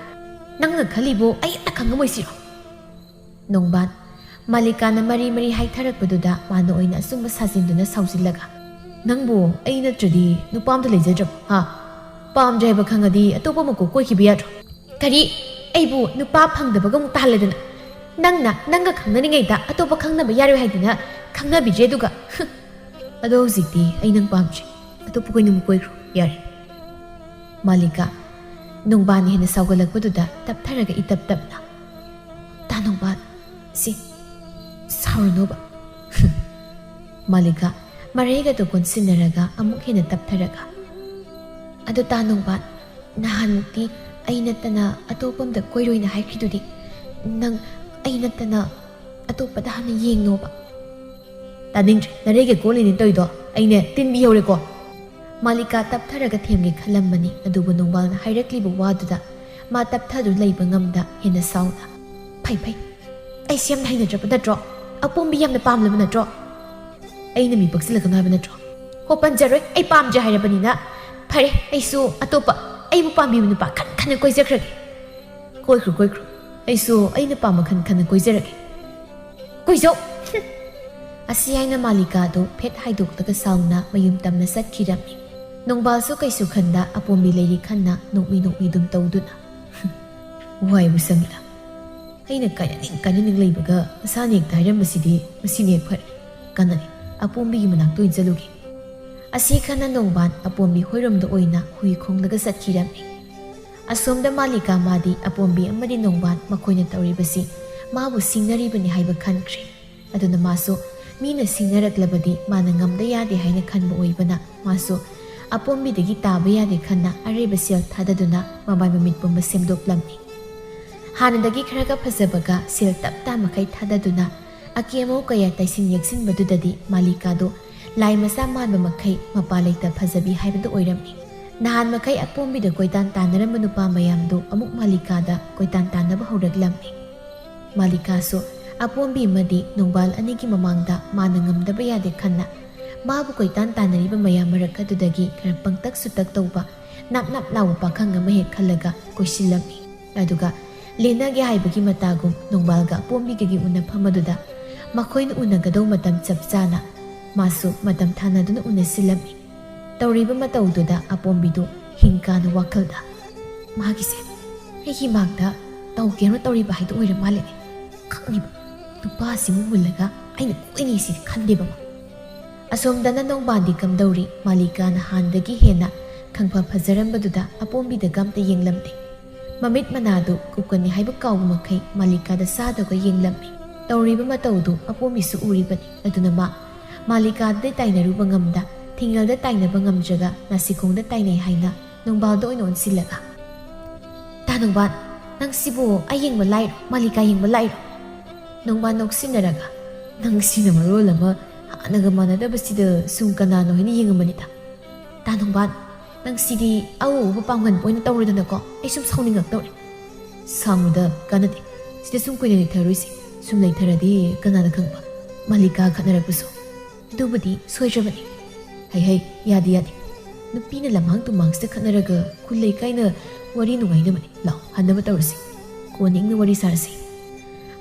ꯅꯪꯅ ꯈꯜꯂꯤꯕꯣ ꯑꯩ ꯑꯝꯇ ꯈꯪꯉꯝꯃꯣꯏꯁꯤꯔꯣ ꯅꯣꯡꯕꯥꯟ ꯃꯥꯂꯤꯀꯥꯅ ꯃꯔꯤ ꯍꯥꯏꯊꯔꯛꯄꯗꯨꯗ ꯃꯥꯅ ꯑꯣꯏꯅ ꯑꯆꯨꯝꯕ ꯁꯥꯖꯤꯟꯗꯨꯅ ꯁꯥꯎꯖꯤꯜꯂꯒ ꯅꯪꯕꯨ ꯑꯩ ꯅꯠꯇ꯭ꯔꯗꯤ ꯅꯨꯄꯥ ꯑꯝꯇ ꯂꯩꯖꯗ꯭ꯔꯕ ꯄꯥꯝꯗ꯭ꯔꯦ ꯍꯥꯏꯕ ꯈꯪꯉꯗꯤ ꯑꯇꯣꯞꯄ ꯑꯃꯨꯛ ꯀꯣꯏꯈꯤꯕ ꯌꯥꯗ꯭ꯔꯣ ꯀꯔꯤ ꯑꯩꯕꯨ ꯅꯨꯄꯥ ꯐꯪꯗꯕꯒ ꯑꯃꯨꯛ ꯇꯥꯍꯜꯂꯦꯗꯅ ꯅꯪꯒ ꯈꯪꯅꯔꯤꯉꯩꯗ ꯑꯇꯣꯞꯄ ꯈꯪꯅꯕ ꯌꯥꯔꯣꯏ ꯍꯥꯏꯗꯅ ꯈꯪꯅꯕꯤꯗ꯭ꯔꯦ ꯑꯗꯨꯒ ꯑꯗꯣ ꯍꯧꯖꯤꯛꯇꯤ ꯑꯩ ꯅꯪ ꯄꯥꯝꯗ꯭ꯔꯦ ꯑꯇꯣꯞꯄ ꯀꯣꯏꯅ ꯑꯃꯨꯛ ꯀꯣꯏꯈ꯭ꯔꯣ ꯌꯥꯔꯦ ꯃꯥꯂꯤꯀꯥ ꯅꯣꯡꯕꯥꯟ ꯍꯦꯟꯅ ꯁꯥꯎꯒꯠꯂꯛꯄꯗꯨꯗ ꯇꯞꯊꯔꯒ ꯏꯇꯞ ꯇꯞꯅ ꯇꯥ ꯅꯣꯡꯕꯥꯟ ꯁꯤ ꯁꯥꯎꯔꯅꯣꯕ ꯃꯥꯂꯤꯀꯥ ꯃꯔꯩꯒꯗꯣ ꯀꯣꯟꯁꯤꯟꯅꯔꯒ ꯑꯃꯨꯛ ꯍꯦꯟꯅ ꯇꯞꯊꯔꯒ ꯑꯗꯨ ꯇꯥ ꯅꯣꯡꯕꯥꯟ ꯅꯍꯥꯟꯃꯨꯛꯇꯤ ꯑꯩ ꯅꯠꯇꯅ ꯑꯇꯣꯞꯄ ꯑꯝꯗ ꯀꯣꯏꯔꯣꯏꯅ ꯍꯥꯏꯈ꯭ꯔꯤꯗꯨꯗꯤ ꯅꯪ ꯑꯩ ꯅꯠꯇꯅ ꯑꯇꯣꯞꯄꯗ ꯍꯥꯟꯅ ꯌꯦꯡꯅꯣꯕ ꯇꯥꯅꯤꯡꯗ꯭ꯔꯦ ꯅꯔꯩꯒ ꯀꯣꯜꯂꯤꯅꯤ ꯇꯧꯏꯗꯣ ꯑꯩꯅꯦ ꯇꯤꯟꯕꯤ ꯍꯧꯔꯦꯀꯣ ꯃꯥꯂꯤꯀꯥ ꯇꯞꯊꯔꯒ ꯊꯦꯝꯒꯦ ꯈꯜꯂꯝꯕꯅꯤ ꯑꯗꯨꯕꯨ ꯅꯣꯡꯕꯥꯜꯅ ꯍꯥꯏꯔꯛꯂꯤꯕ ꯋꯥꯗꯨꯗ ꯃꯥ ꯇꯞꯊꯗꯨ ꯂꯩꯕ ꯉꯝꯗ ꯍꯦꯟꯅ ꯁꯥꯎꯅ ꯐꯩ ꯑꯩꯁꯦ ꯌꯥꯝꯅ ꯍꯩꯅꯗ꯭ꯔꯕ ꯅꯠꯇ꯭ꯔꯣ ꯑꯄꯣꯝꯕꯤ ꯌꯥꯝꯅ ꯄꯥꯝꯂꯕ ꯅꯠꯇ꯭ꯔꯣ ꯑꯩꯅ ꯃꯤ ꯄꯛꯁꯤꯜꯂꯛꯀꯅꯨ ꯍꯥꯏꯕ ꯅꯠꯇ꯭ꯔꯣ ꯍꯣ ꯄꯟꯖꯔꯣꯏ ꯑꯩ ꯄꯥꯝꯗ꯭ꯔꯦ ꯍꯥꯏꯔꯕꯅꯤꯅ ꯐꯔꯦ ꯑꯩꯁꯨ ꯑꯇꯣꯞꯄ ꯑꯩꯕꯨ ꯄꯥꯝꯕꯤꯕ ꯅꯨꯄꯥ ꯈꯟ ꯀꯣꯏꯖꯈ꯭ꯔꯒꯦ ꯀꯣꯏꯈ꯭ꯔꯣ ꯑꯩꯁꯨ ꯑꯩꯅ ꯄꯥꯝꯕ ꯈꯟ ꯀꯣꯏꯖꯔꯒꯦ ꯀꯣꯏꯖꯧ ꯑꯁꯤ ꯍꯥꯏꯅ ꯃꯥꯂꯤꯀꯥꯗꯨ ꯐꯦꯠ ꯍꯥꯏꯗꯣꯛꯂꯒ ꯁꯥꯎꯅ ꯃꯌꯨꯝ ꯇꯝꯅ ꯆꯠꯈꯤꯔꯝꯃꯤ ꯅꯣꯡꯕꯥꯜꯁꯨ ꯀꯩꯁꯨ ꯈꯟꯗ ꯑꯄꯣꯝꯕꯤ ꯂꯩꯔꯤ ꯈꯟꯅ ꯅꯣꯛꯃꯤ ꯑꯗꯨꯝ ꯇꯧꯗꯨꯅ ꯋꯥꯏꯕꯨ ꯁꯪꯏꯗ ꯑꯩꯅ ꯀꯥꯏꯅꯅꯤꯡ ꯂꯩꯕꯒ ꯃꯁꯥꯅ ꯍꯦꯛꯇ ꯍꯥꯏꯔꯝꯕꯁꯤꯗꯤ ꯃꯁꯤꯅ ꯍꯦꯛ ꯐꯔꯦ ꯀꯥꯟꯅꯅꯤ ꯑꯄꯣꯝꯕꯤꯒꯤ ꯃꯅꯥꯛꯇ ꯑꯣꯏꯅ ꯆꯠꯂꯨꯒꯦ ꯑꯁꯤ ꯈꯟꯅ ꯅꯣꯡꯕꯥꯟ ꯑꯄꯣꯝꯕꯤ ꯍꯣꯏꯔꯣꯝꯗ ꯑꯣꯏꯅ ꯍꯨꯏ ꯈꯣꯡꯂꯒ ꯆꯠꯈꯤꯔꯝꯃꯤ ꯑꯁꯣꯝꯗ ꯃꯥꯂꯤꯀꯥ ꯃꯥꯗꯤ ꯑꯄꯣꯝꯕꯤ ꯑꯃꯗꯤ ꯅꯣꯡꯕꯥꯟ ꯃꯈꯣꯏꯅ ꯇꯧꯔꯤꯕꯁꯤ ꯃꯥꯕꯨ ꯁꯤꯡꯅꯔꯤꯕꯅꯤ ꯍꯥꯏꯕ ꯈꯟꯈ꯭ꯔꯦ ꯑꯗꯨꯅ ꯃꯥꯁꯨ ꯃꯤꯅ ꯁꯤꯡꯅꯔꯛꯂꯕꯗꯤ ꯃꯥꯅ ꯉꯝꯗ ꯌꯥꯗꯦ ꯍꯥꯏꯅ ꯈꯟꯕ ꯑꯣꯏꯕꯅ ꯃꯥꯁꯨ ꯑꯄꯣꯝꯕꯤꯗꯒꯤ ꯇꯥꯕ ꯌꯥꯗꯦ ꯈꯟꯅ ꯑꯔꯩꯕ ꯁꯦꯜ ꯊꯥꯗꯗꯨꯅ ꯃꯃꯥꯏ ꯃꯃꯤꯠ ꯄꯨꯝꯕ ꯁꯦꯝꯗꯣꯛꯂꯝꯃꯤ ꯍꯥꯟꯅꯗꯒꯤ ꯈꯔꯒ ꯐꯖꯕꯒ ꯁꯦꯜ ꯇꯞꯇꯥ ꯃꯈꯩ ꯊꯥꯗꯗꯨꯅ ꯑꯀꯦ-ꯑꯃꯧ ꯀꯌꯥ ꯇꯩꯁꯤꯟ ꯌꯦꯛꯁꯤꯟꯕꯗꯨꯗꯗꯤ ꯃꯥꯂꯤꯀꯥꯗꯨ ꯂꯥꯏ ꯃꯆꯥ ꯃꯥꯟꯕ ꯃꯈꯩ ꯃꯄꯥ ꯂꯩꯇ ꯐꯖꯕꯤ ꯍꯥꯏꯕꯗꯨ ꯑꯣꯏꯔꯝꯃꯤ ꯅꯍꯥꯟ ꯃꯈꯩ ꯑꯄꯣꯝꯕꯤꯗ ꯀꯣꯏꯇꯥꯟ ꯇꯥꯟꯅꯔꯝꯕ ꯅꯨꯄꯥ ꯃꯌꯥꯝꯗꯨ ꯑꯃꯨꯛ ꯃꯥꯂꯤꯀꯥꯗ ꯀꯣꯏꯇꯥꯟ ꯇꯥꯟꯅꯕ ꯍꯧꯔꯛꯂꯝꯃꯤ ꯃꯥꯂꯤꯀꯥꯁꯨ ꯑꯄꯣꯝꯕꯤ ꯑꯃꯗꯤ ꯅꯣꯡꯕꯥꯜ ꯑꯅꯤꯒꯤ ꯃꯃꯥꯡꯗ ꯃꯥꯅ ꯉꯝꯗꯕ ꯌꯥꯗꯦ ꯈꯟꯅ ꯃꯥꯕꯨ ꯀꯣꯏꯇꯥꯟ ꯇꯥꯟꯅꯔꯤꯕ ꯃꯌꯥꯝ ꯃꯔꯛ ꯑꯗꯨꯗꯒꯤ ꯈꯔ ꯄꯪꯇꯛ ꯁꯨꯇꯛ ꯇꯧꯕ ꯅꯥꯞ ꯂꯥꯎꯕ ꯄꯥꯈꯪ ꯑꯃ ꯍꯦꯛ ꯈꯜꯂꯒ ꯀꯣꯏꯁꯤꯜꯂꯝꯃꯤ ꯑꯗꯨꯒ ꯂꯦꯟꯅꯒꯦ ꯍꯥꯏꯕꯒꯤ ꯃꯇꯥꯒꯨꯝ ꯅꯣꯡꯕꯥꯜꯒ ꯑꯄꯣꯝꯕꯤꯒꯒꯤ ꯎꯅꯐꯝ ꯑꯗꯨꯗ ꯃꯈꯣꯏꯅ ꯎꯅꯒꯗꯧ ꯃꯇꯝ ꯆꯞ ꯆꯥꯅ ꯃꯥꯁꯨ ꯃꯇꯝ ꯊꯥꯅꯗꯨꯅ ꯎꯅꯁꯤꯜꯂꯝꯃꯤ ꯇꯧꯔꯤꯕ ꯃꯇꯧꯗꯨꯗ ꯑꯄꯣꯝꯕꯤꯗꯨ ꯍꯤꯡꯀꯥꯅ ꯋꯥꯈꯜꯗ ꯃꯥꯒꯤꯁꯦ ꯑꯩꯒꯤ ꯃꯥꯡꯗ ꯇꯧꯒꯦꯅ ꯇꯧꯔꯤꯕ ꯍꯥꯏꯗꯨ ꯑꯣꯏꯔ ꯃꯥꯜꯂꯦꯅꯦ ꯈꯪꯉꯤꯕ ꯅꯨꯄꯥꯁꯤꯃꯨꯛ ꯃꯨꯜꯂꯒ ꯑꯩꯅ ꯀꯣꯏꯅꯤꯁꯤꯗꯤ ꯈꯟꯗꯦꯕ ꯃꯥ ꯑꯁꯣꯝꯗꯅ ꯅꯣꯡꯕꯥꯟꯗꯤ ꯀꯝꯗꯧꯔꯤ ꯃꯥꯂꯤꯀꯥꯅ ꯍꯥꯟꯅꯗꯒꯤ ꯍꯦꯟꯅ ꯈꯪꯐ ꯐꯖꯔꯝꯕꯗꯨꯗ ꯑꯄꯣꯝꯕꯤꯗꯒ ꯑꯝꯇ ꯌꯦꯡꯂꯝꯗꯦ ꯃꯃꯤꯠ ꯃꯅꯥꯗꯨ ꯀꯨꯞꯀꯅꯤ ꯍꯥꯏꯕ ꯀꯥꯎꯕ ꯃꯈꯩ ꯃꯥꯂꯤꯀꯥꯗ ꯆꯥꯗꯒ ꯌꯦꯡꯂꯝꯃꯤ ꯇꯧꯔꯤꯕ ꯃꯇꯧꯗꯨ ꯑꯄꯣꯝꯕꯤꯁꯨ ꯎꯔꯤꯕꯅꯤ ꯑꯗꯨꯅ ꯃꯥꯂꯤꯀꯥꯗ ꯇꯥꯏꯅꯔꯨꯕ ꯉꯝꯗ ꯊꯤꯡꯒꯜꯗ ꯇꯥꯏꯅꯕ ꯉꯝꯗ꯭ꯔꯒ ꯅꯥꯁꯤꯈꯣꯡꯗ ꯇꯥꯏꯅꯩ ꯍꯥꯏꯅ ꯅꯣꯡꯕꯥꯜꯗ ꯑꯣꯏꯅ ꯑꯣꯟꯁꯤꯜꯂꯒ ꯇꯥ ꯅꯣꯡꯕꯥꯜ ꯅꯪ ꯁꯤꯕꯨ ꯑꯩ ꯌꯦꯡꯕ ꯂꯥꯛꯏꯔꯣ ꯃꯥꯂꯤꯀꯥ ꯌꯦꯡꯕ ꯂꯥꯛꯏꯔꯣ ꯅꯣꯡꯕꯥꯜ ꯅꯣꯛꯁꯤꯟꯅꯔꯒ ꯅꯪ ꯁꯤꯅ ꯃꯔꯣꯜ ꯑꯃ ꯍꯥꯟꯅꯒ ꯃꯥꯟꯅꯗꯕꯁꯤꯗ ꯁꯨꯝ ꯀꯅꯥꯅꯣ ꯍꯥꯏꯅ ꯌꯦꯡꯉꯝꯕꯅꯤꯗ ꯇꯥ ꯅꯣꯡꯕꯥꯜ ꯅꯪ ꯁꯤꯗꯤ ꯑꯎꯕ ꯄꯥꯡꯒꯟꯕ ꯑꯣꯏꯅ ꯇꯧꯔꯗꯅꯀꯣ ꯑꯩ ꯁꯨꯝ ꯁꯥꯎꯅꯤꯡꯉꯛꯇꯧꯔꯦ ꯁꯥꯎꯕꯗ ꯀꯥꯟꯅꯗꯦ ꯁꯤꯗ ꯁꯨꯝ ꯀꯨꯏꯅ ꯂꯩꯊꯔꯣꯏꯁꯤ ꯁꯨꯝ ꯂꯩꯊꯔꯗꯤ ꯀꯅꯥꯅ ꯈꯪꯕ ꯃꯥꯂꯤꯀꯥ ꯈꯠꯅꯔꯛꯄꯁꯨ ꯑꯗꯨꯕꯨꯗꯤ ꯁꯣꯏꯗ꯭ꯔꯕꯅꯤ ꯍꯩ ꯌꯥꯗꯦ ꯅꯨꯄꯤꯅ ꯂꯝꯍꯥꯡ ꯇꯨꯝꯍꯥꯡꯁꯤꯗ ꯈꯠꯅꯔꯒ ꯈꯨꯜ ꯂꯩꯀꯥꯏꯅ ꯋꯥꯔꯤ ꯅꯨꯡꯉꯥꯏꯅꯕꯅꯤ ꯂꯥꯛꯑꯣ ꯍꯟꯅꯕ ꯇꯧꯔꯁꯤ ꯀꯣꯟꯅ ꯏꯪꯅ ꯋꯥꯔꯤ ꯁꯥꯔꯁꯤ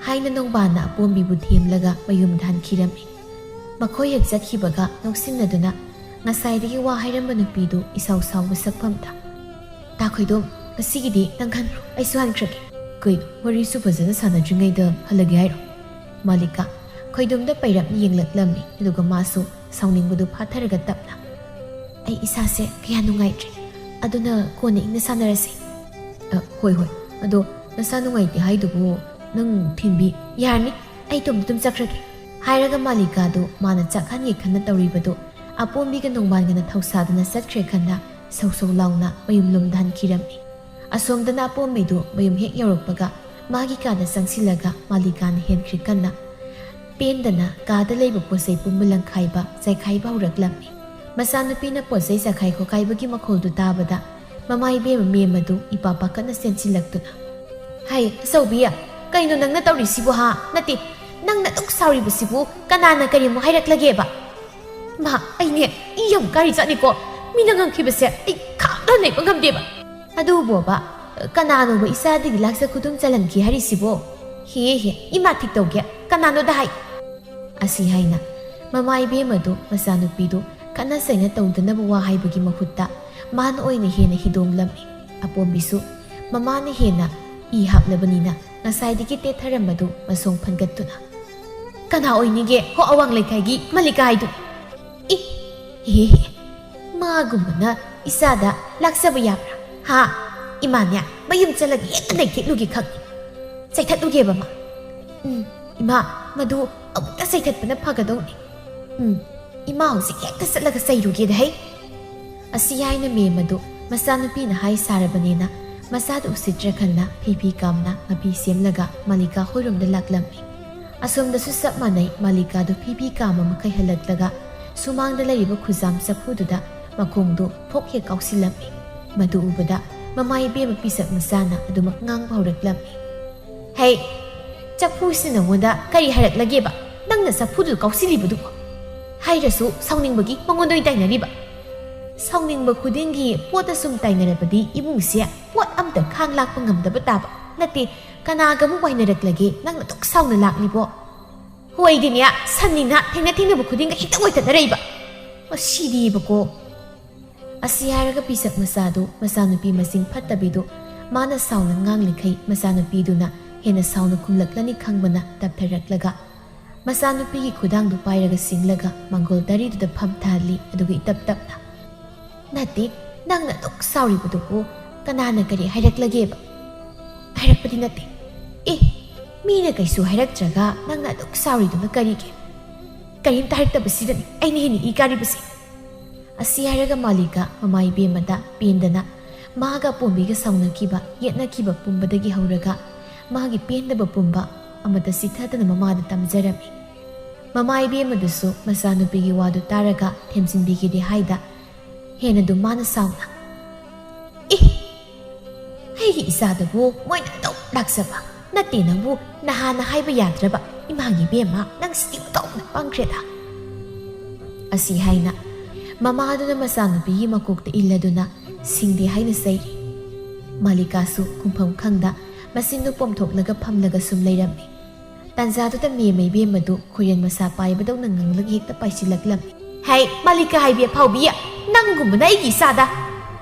ꯍꯥꯏꯅ ꯅꯣꯡꯕꯥꯜꯅ ꯑꯄꯣꯝꯕꯤꯕꯨ ꯊꯦꯝꯂꯒ ꯃꯌꯨꯝꯗ ꯍꯟꯈꯤꯔꯝꯃꯤ ꯃꯈꯣꯏ ꯍꯦꯛ ꯆꯠꯈꯤꯕꯒ ꯅꯣꯛꯁꯤꯟꯅꯗꯨꯅ ꯉꯁꯥꯏꯗꯒꯤ ꯋꯥ ꯍꯥꯏꯔꯝꯕ ꯅꯨꯄꯤꯗꯨ ꯏꯁꯥꯎ ꯁꯥꯎꯕ ꯁꯛꯐꯝꯗ ꯇꯥ ꯈꯣꯏꯗꯣꯝ ꯉꯁꯤꯒꯤꯗꯤ ꯅꯪ ꯍꯟꯈ꯭ꯔꯣ ꯑꯩꯁꯨ ꯍꯟꯈ꯭ꯔꯒꯦ ꯀꯩꯅꯣ ꯋꯥꯔꯤꯁꯨ ꯐꯖꯅ ꯁꯥꯟꯅꯗ꯭ꯔꯤꯉꯩꯗ ꯍꯜꯂꯒꯦ ꯍꯥꯏꯔꯣ ꯃꯥꯂꯤꯀꯥ ꯈꯣꯏꯗꯣꯝꯗ ꯄꯩꯔꯞꯅ ꯌꯦꯡꯂꯛꯂꯝꯃꯤ ꯑꯗꯨꯒ ꯃꯥꯁꯨ ꯁꯥꯎꯅꯤꯡꯕꯗꯨ ꯐꯥꯊꯔꯒ ꯇꯞꯅ ꯑꯩ ꯏꯁꯥꯁꯦ ꯀꯌꯥ ꯅꯨꯡꯉꯥꯏꯇ꯭ꯔꯦ ꯑꯗꯨꯅ ꯀꯣꯟꯅ ꯏꯪꯅ ꯁꯥꯟꯅꯔꯁꯤ ꯍꯣꯏ ꯑꯗꯣ ꯅꯁꯥ ꯅꯨꯡꯉꯥꯏꯇꯦ ꯍꯥꯏꯗꯨꯕꯨ ꯅꯪ ꯊꯤꯟꯕꯤ ꯌꯥꯔꯅꯤ ꯑꯩ ꯇꯨꯝ ꯆꯠꯈ꯭ꯔꯒꯦ ꯍꯥꯏꯔꯒ ꯃꯥꯂꯤꯀꯥꯗꯨ ꯃꯥꯅ ꯆꯥꯛꯍꯟꯒꯦ ꯈꯟꯅ ꯇꯧꯔꯤꯕꯗꯨ ꯑꯄꯣꯝꯕꯤꯒ ꯅꯣꯡꯕꯥꯜꯒꯅ ꯊꯧꯁꯥꯗꯨꯅ ꯆꯠꯈ꯭ꯔꯦ ꯈꯟꯅ ꯁꯧ ꯂꯥꯎꯅ ꯃꯌꯨꯝꯂꯣꯝꯗ ꯍꯟꯈꯤꯔꯝꯃꯤ ꯑꯁꯣꯝꯗꯅ ꯑꯄꯣꯝꯕꯤꯗꯨ ꯃꯌꯨꯝ ꯍꯦꯛ ꯌꯧꯔꯛꯄꯒ ꯃꯥꯒꯤ ꯀꯥꯗ ꯆꯪꯁꯤꯜꯂꯒ ꯃꯥꯂꯤꯀꯥꯅ ꯍꯦꯟꯈ꯭ꯔꯦ ꯀꯟꯅ ꯄꯦꯟꯗꯅ ꯀꯥꯗ ꯂꯩꯕ ꯄꯣꯠꯆꯩ ꯄꯨꯝꯕ ꯂꯪꯈꯥꯏꯕ ꯆꯥꯏꯈꯥꯏꯕ ꯍꯧꯔꯛꯂꯝꯃꯤ ꯃꯆꯥꯅꯨꯄꯤꯅ ꯄꯣꯠꯆꯩ ꯆꯥꯈꯥꯏ ꯈꯣꯠꯈꯥꯏꯕꯒꯤ ꯃꯈꯣꯜꯗꯨ ꯇꯥꯕꯗ ꯃꯃꯥ ꯏꯕꯦꯝꯃ ꯃꯦꯝꯃꯗꯨ ꯏꯄꯥ ꯄꯥꯈꯠꯅ ꯆꯦꯟꯁꯤꯜꯂꯛꯇꯨꯅ ꯍꯩ ꯑꯆꯧꯕꯤ ꯀꯩꯅꯣ ꯅꯪꯅ ꯇꯧꯔꯤꯁꯤꯕꯨ ꯅꯠꯇꯦ ꯅꯪꯅ ꯑꯗꯨꯛ ꯁꯥꯎꯔꯤꯕꯁꯤꯕꯨ ꯀꯅꯥꯅ ꯀꯔꯤꯃꯨꯛ ꯍꯥꯏꯔꯛꯂꯒꯦꯕ ꯑꯩꯅꯦ ꯏ ꯌꯥꯝ ꯀꯥꯔꯤ ꯆꯠꯅꯤꯀꯣ ꯃꯤꯅ ꯉꯝꯈꯤꯕꯁꯦ ꯑꯩ ꯈꯥꯡꯅ ꯂꯩꯕ ꯉꯝꯗꯦꯕ ꯑꯗꯨꯕꯣꯕ ꯀꯅꯥꯅꯣꯕ ꯏꯆꯥꯗꯒꯤ ꯂꯥꯛꯆ ꯈꯨꯗꯨꯝ ꯆꯜꯍꯟꯈꯤ ꯍꯥꯏꯔꯤꯁꯤꯕꯣ ꯍꯦ ꯏꯃꯥ ꯊꯤꯛ ꯇꯧꯒꯦ ꯀꯅꯥꯅꯣꯗ ꯍꯥꯏ ꯑꯁꯤ ꯍꯥꯏꯅ ꯃꯃꯥ ꯏꯕꯦꯝꯃꯗꯨ ꯃꯆꯥꯅꯨꯄꯤꯗꯨ ꯈꯠꯅ ꯆꯩꯅ ꯇꯧꯗꯅꯕ ꯋꯥ ꯍꯥꯏꯕꯒꯤ ꯃꯍꯨꯠꯇ ꯃꯥꯅ ꯑꯣꯏꯅ ꯍꯦꯟꯅ ꯍꯤꯗꯣꯡꯂꯝꯃꯤ ꯑꯄꯣꯝꯕꯤꯁꯨ ꯃꯃꯥꯅ ꯍꯦꯟꯅ ꯏ ꯍꯥꯞꯂꯕꯅꯤꯅ ꯉꯁꯥꯏꯗꯒꯤ ꯇꯦꯊꯔꯝꯕꯗꯨ ꯃꯁꯣꯡ ꯐꯟꯒꯠꯇꯨꯅ ꯀꯅꯥ ꯑꯣꯏꯅꯤꯒꯦ ꯍꯣ ꯑꯋꯥꯡ ꯂꯩꯀꯥꯏꯒꯤ ꯃꯥꯂꯤꯀꯥ ꯍꯥꯏꯗꯨ ꯍꯦ ꯃꯥꯒꯨꯝꯕꯅ ꯏꯆꯥꯗ ꯂꯥꯛꯆꯕ ꯌꯥꯕ꯭ꯔꯥ ꯏꯃꯥꯅꯦ ꯃꯌꯨꯝ ꯆꯠꯂꯒ ꯍꯦꯛꯇ ꯂꯩꯊꯦꯛꯂꯨꯒꯦ ꯈꯪꯉꯤ ꯆꯩꯊꯠꯂꯨꯒꯦꯕ ꯏꯃꯥ ꯃꯗꯨ ꯑꯃꯨꯛꯇ ꯆꯩꯊꯠꯄꯅ ꯐꯒꯗꯧꯅꯤ ꯏꯃꯥ ꯍꯧꯖꯤꯛ ꯍꯦꯛꯇ ꯆꯠꯂꯒ ꯆꯩꯔꯨꯒꯦꯗ ꯍꯩ ꯑꯁꯤ ꯍꯥꯏꯅ ꯃꯦꯝꯃꯗꯨ ꯃꯆꯥꯅꯨꯄꯤꯅ ꯍꯥꯏ ꯁꯥꯔꯕꯅꯤꯅ ꯃꯆꯥꯗꯨ ꯎꯁꯤꯠꯇ꯭ꯔ ꯈꯟꯅ ꯐꯤ ꯀꯥꯝꯅ ꯃꯄꯤ ꯁꯦꯝꯂꯒ ꯃꯥꯂꯤꯀꯥ ꯍꯣꯏꯔꯣꯝꯗ ꯂꯥꯛꯂꯝꯃꯤ ꯑꯁꯣꯝꯗꯁꯨ ꯆꯞ ꯃꯥꯟꯅꯩ ꯃꯥꯂꯤꯀꯥꯗꯨ ꯐꯤ ꯀꯥꯝꯕ ꯃꯈꯩ ꯍꯜꯂꯛꯂꯒ ꯁꯨꯃꯥꯡꯗ ꯂꯩꯔꯤꯕ ꯈꯨꯖꯥꯝ ꯆꯐꯨꯗꯨꯗ ꯃꯈꯣꯡꯗꯨ ꯐꯣꯛ ꯍꯦꯛ ꯀꯥꯎꯁꯤꯜꯂꯝꯃꯤ ꯃꯗꯨ ꯎꯕꯗ ꯃꯃꯥ ꯏꯕꯦꯝꯃ ꯄꯤꯁꯛ ꯃꯆꯥꯅ ꯑꯗꯨꯃꯛ ꯉꯥꯡꯕ ꯍꯧꯔꯛꯂꯝꯃꯤ ꯍꯩ ꯆꯐꯨꯁꯤ ꯅꯉꯣꯟꯗ ꯀꯔꯤ ꯍꯥꯏꯔꯛꯂꯒꯦꯕ ꯅꯪꯅ ꯆꯐꯨꯗꯨ ꯀꯥꯎꯁꯤꯜꯂꯤꯕꯗꯨꯕꯨ ꯍꯥꯏꯔꯁꯨ ꯁꯥꯎꯅꯤꯡꯕꯒꯤ ꯃꯉꯣꯟꯗ ꯑꯣꯏꯅ ꯇꯥꯏꯅꯔꯤꯕ ꯁꯥꯎꯅꯤꯡꯕ ꯈꯨꯗꯤꯡꯒꯤ ꯄꯣꯠꯇ ꯁꯨꯝ ꯇꯥꯏꯅꯔꯕꯗꯤ ꯏꯃꯨꯡꯁꯦ ꯄꯣꯠ ꯑꯝꯇ ꯈꯥꯡ ꯂꯥꯛꯄ ꯉꯝꯗꯕ ꯇꯥꯕ ꯅꯠꯇꯦ ꯀꯅꯥꯒꯃꯨꯛ ꯋꯥꯏꯅꯔꯛꯂꯒꯦ ꯅꯪꯅ ꯗꯨꯛ ꯁꯥꯎꯅ ꯂꯥꯛꯂꯤꯕꯣ ꯍꯣꯏꯗꯤꯅꯦ ꯁꯟꯅꯤꯅ ꯊꯦꯡꯅꯕ ꯈꯨꯗꯤꯡꯒ ꯍꯦꯛꯇ ꯑꯣꯏꯊꯅꯔꯛꯏꯕ ꯃꯁꯤꯗꯤꯕꯀꯣ ꯑꯁꯤ ꯍꯥꯏꯔꯒ ꯄꯤꯁꯛ ꯃꯆꯥꯗꯨ ꯃꯆꯥꯅꯨꯄꯤ ꯃꯁꯤꯡ ꯐꯠꯇꯕꯤꯗꯨ ꯃꯥꯅ ꯁꯥꯎꯅ ꯉꯥꯡꯂꯤꯈꯩ ꯃꯆꯥꯅꯨꯄꯤꯗꯨꯅ ꯍꯦꯟꯅ ꯁꯥꯎꯅ ꯈꯨꯝꯂꯛꯂꯅꯤ ꯈꯪꯕꯅ ꯇꯞꯊꯔꯛꯂꯒ ꯃꯆꯥꯅꯨꯄꯤꯒꯤ ꯈꯨꯗꯥꯡꯗꯨ ꯄꯥꯏꯔꯒ ꯆꯤꯡꯂꯒ ꯃꯥꯡꯒꯣꯜ ꯗꯥꯔꯤꯗꯨꯗ ꯐꯝꯊꯍꯜꯂꯤ ꯑꯗꯨꯒ ꯏꯇꯞ ꯇꯞꯅ ꯅꯠꯇꯦ ꯅꯪꯅ ꯑꯗꯨꯛ ꯁꯥꯎꯔꯤꯕꯗꯨꯕꯨ ꯀꯅꯥꯅ ꯀꯔꯤ ꯍꯥꯏꯔꯛꯂꯒꯦꯕ ꯍꯥꯏꯔꯛꯄꯗꯤ ꯅꯠꯇꯦ ꯃꯤꯅ ꯀꯩꯁꯨ ꯍꯥꯏꯔꯛꯇ꯭ꯔꯒ ꯅꯪꯅ ꯑꯗꯨꯛ ꯁꯥꯎꯔꯤꯗꯨꯅ ꯀꯔꯤꯒꯤ ꯀꯔꯤꯝꯇ ꯍꯥꯏꯔꯛꯇꯕꯁꯤꯗꯅꯤ ꯑꯩꯅ ꯍꯦꯟꯅ ꯏ ꯀꯥꯔꯤꯕꯁꯦ ꯑꯁꯤ ꯍꯥꯏꯔꯒ ꯃꯥꯂꯤꯀꯥ ꯃꯃꯥ ꯏꯕꯦꯝꯃꯗ ꯄꯦꯟꯗꯅ ꯃꯥꯒ ꯄꯣꯝꯕꯤꯒ ꯁꯥꯎꯅꯈꯤꯕ ꯌꯦꯠꯅꯈꯤꯕ ꯄꯨꯝꯕꯗꯒꯤ ꯍꯧꯔꯒ ꯃꯥꯒꯤ ꯄꯦꯟꯗꯕ ꯄꯨꯝꯕ ꯑꯃꯗ ꯆꯤꯊꯗꯅ ꯃꯃꯥꯗ ꯇꯝꯖꯔꯝꯃꯤ ꯃꯃꯥ ꯏꯕꯦꯝꯃꯗꯨꯁꯨ ꯃꯆꯥꯅꯨꯄꯤꯒꯤ ꯋꯥꯗꯨ ꯇꯥꯔꯒ ꯊꯦꯝꯖꯤꯟꯕꯤꯒꯦꯗꯤ ꯍꯥꯏꯗ ꯍꯦꯟꯅꯗꯨ ꯃꯥꯅ ꯁꯥꯎꯅ ꯑꯩꯒꯤ ꯏꯆꯥꯗꯕꯨ ꯃꯣꯏꯅ ꯑꯗꯨꯝ ꯂꯥꯛꯆꯕ ꯅꯠꯇꯦ ꯅꯪꯕꯨ ꯅꯍꯥꯟꯅ ꯍꯥꯏꯕ ꯌꯥꯗ꯭ꯔꯕ ꯏꯃꯥꯒꯤ ꯏꯕꯦꯝꯃ ꯅꯪ ꯁꯤꯗꯤ ꯎꯇꯧꯅ ꯄꯪꯈ꯭ꯔꯦꯗ ꯑꯁꯤ ꯍꯥꯏꯅ ꯃꯃꯥꯗꯨꯅ ꯃꯆꯥꯅꯨꯄꯤꯒꯤ ꯃꯀꯣꯛꯇ ꯏꯜꯂꯗꯨꯅ ꯁꯤꯡꯗꯦ ꯍꯥꯏꯅ ꯆꯩꯔꯤ ꯃꯥꯂꯤꯀꯥꯁꯨ ꯈꯨꯝꯐꯝ ꯈꯪꯗ ꯃꯆꯤꯟꯗꯨ ꯄꯣꯝꯊꯣꯛꯂꯒ ꯐꯝꯂꯒ ꯁꯨꯝ ꯂꯩꯔꯝꯃꯤ ꯇꯥꯟꯖꯥꯗꯨꯗ ꯃꯦꯝꯃ ꯏꯕꯦꯝꯃꯗꯨ ꯈꯣꯏꯔꯦꯟ ꯃꯁꯥ ꯄꯥꯏꯕꯗꯧꯅ ꯉꯪꯂꯒ ꯍꯦꯛꯇ ꯄꯥꯏꯁꯤꯜꯂꯛꯂꯝꯃꯤ ꯍꯩ ꯃꯥꯂꯤꯀꯥ ꯍꯥꯏꯕꯤ ꯑꯐꯥꯎꯕꯤ ꯅꯪꯒꯨꯝꯕꯅ ꯑꯩꯒꯤ ꯏꯆꯥꯗ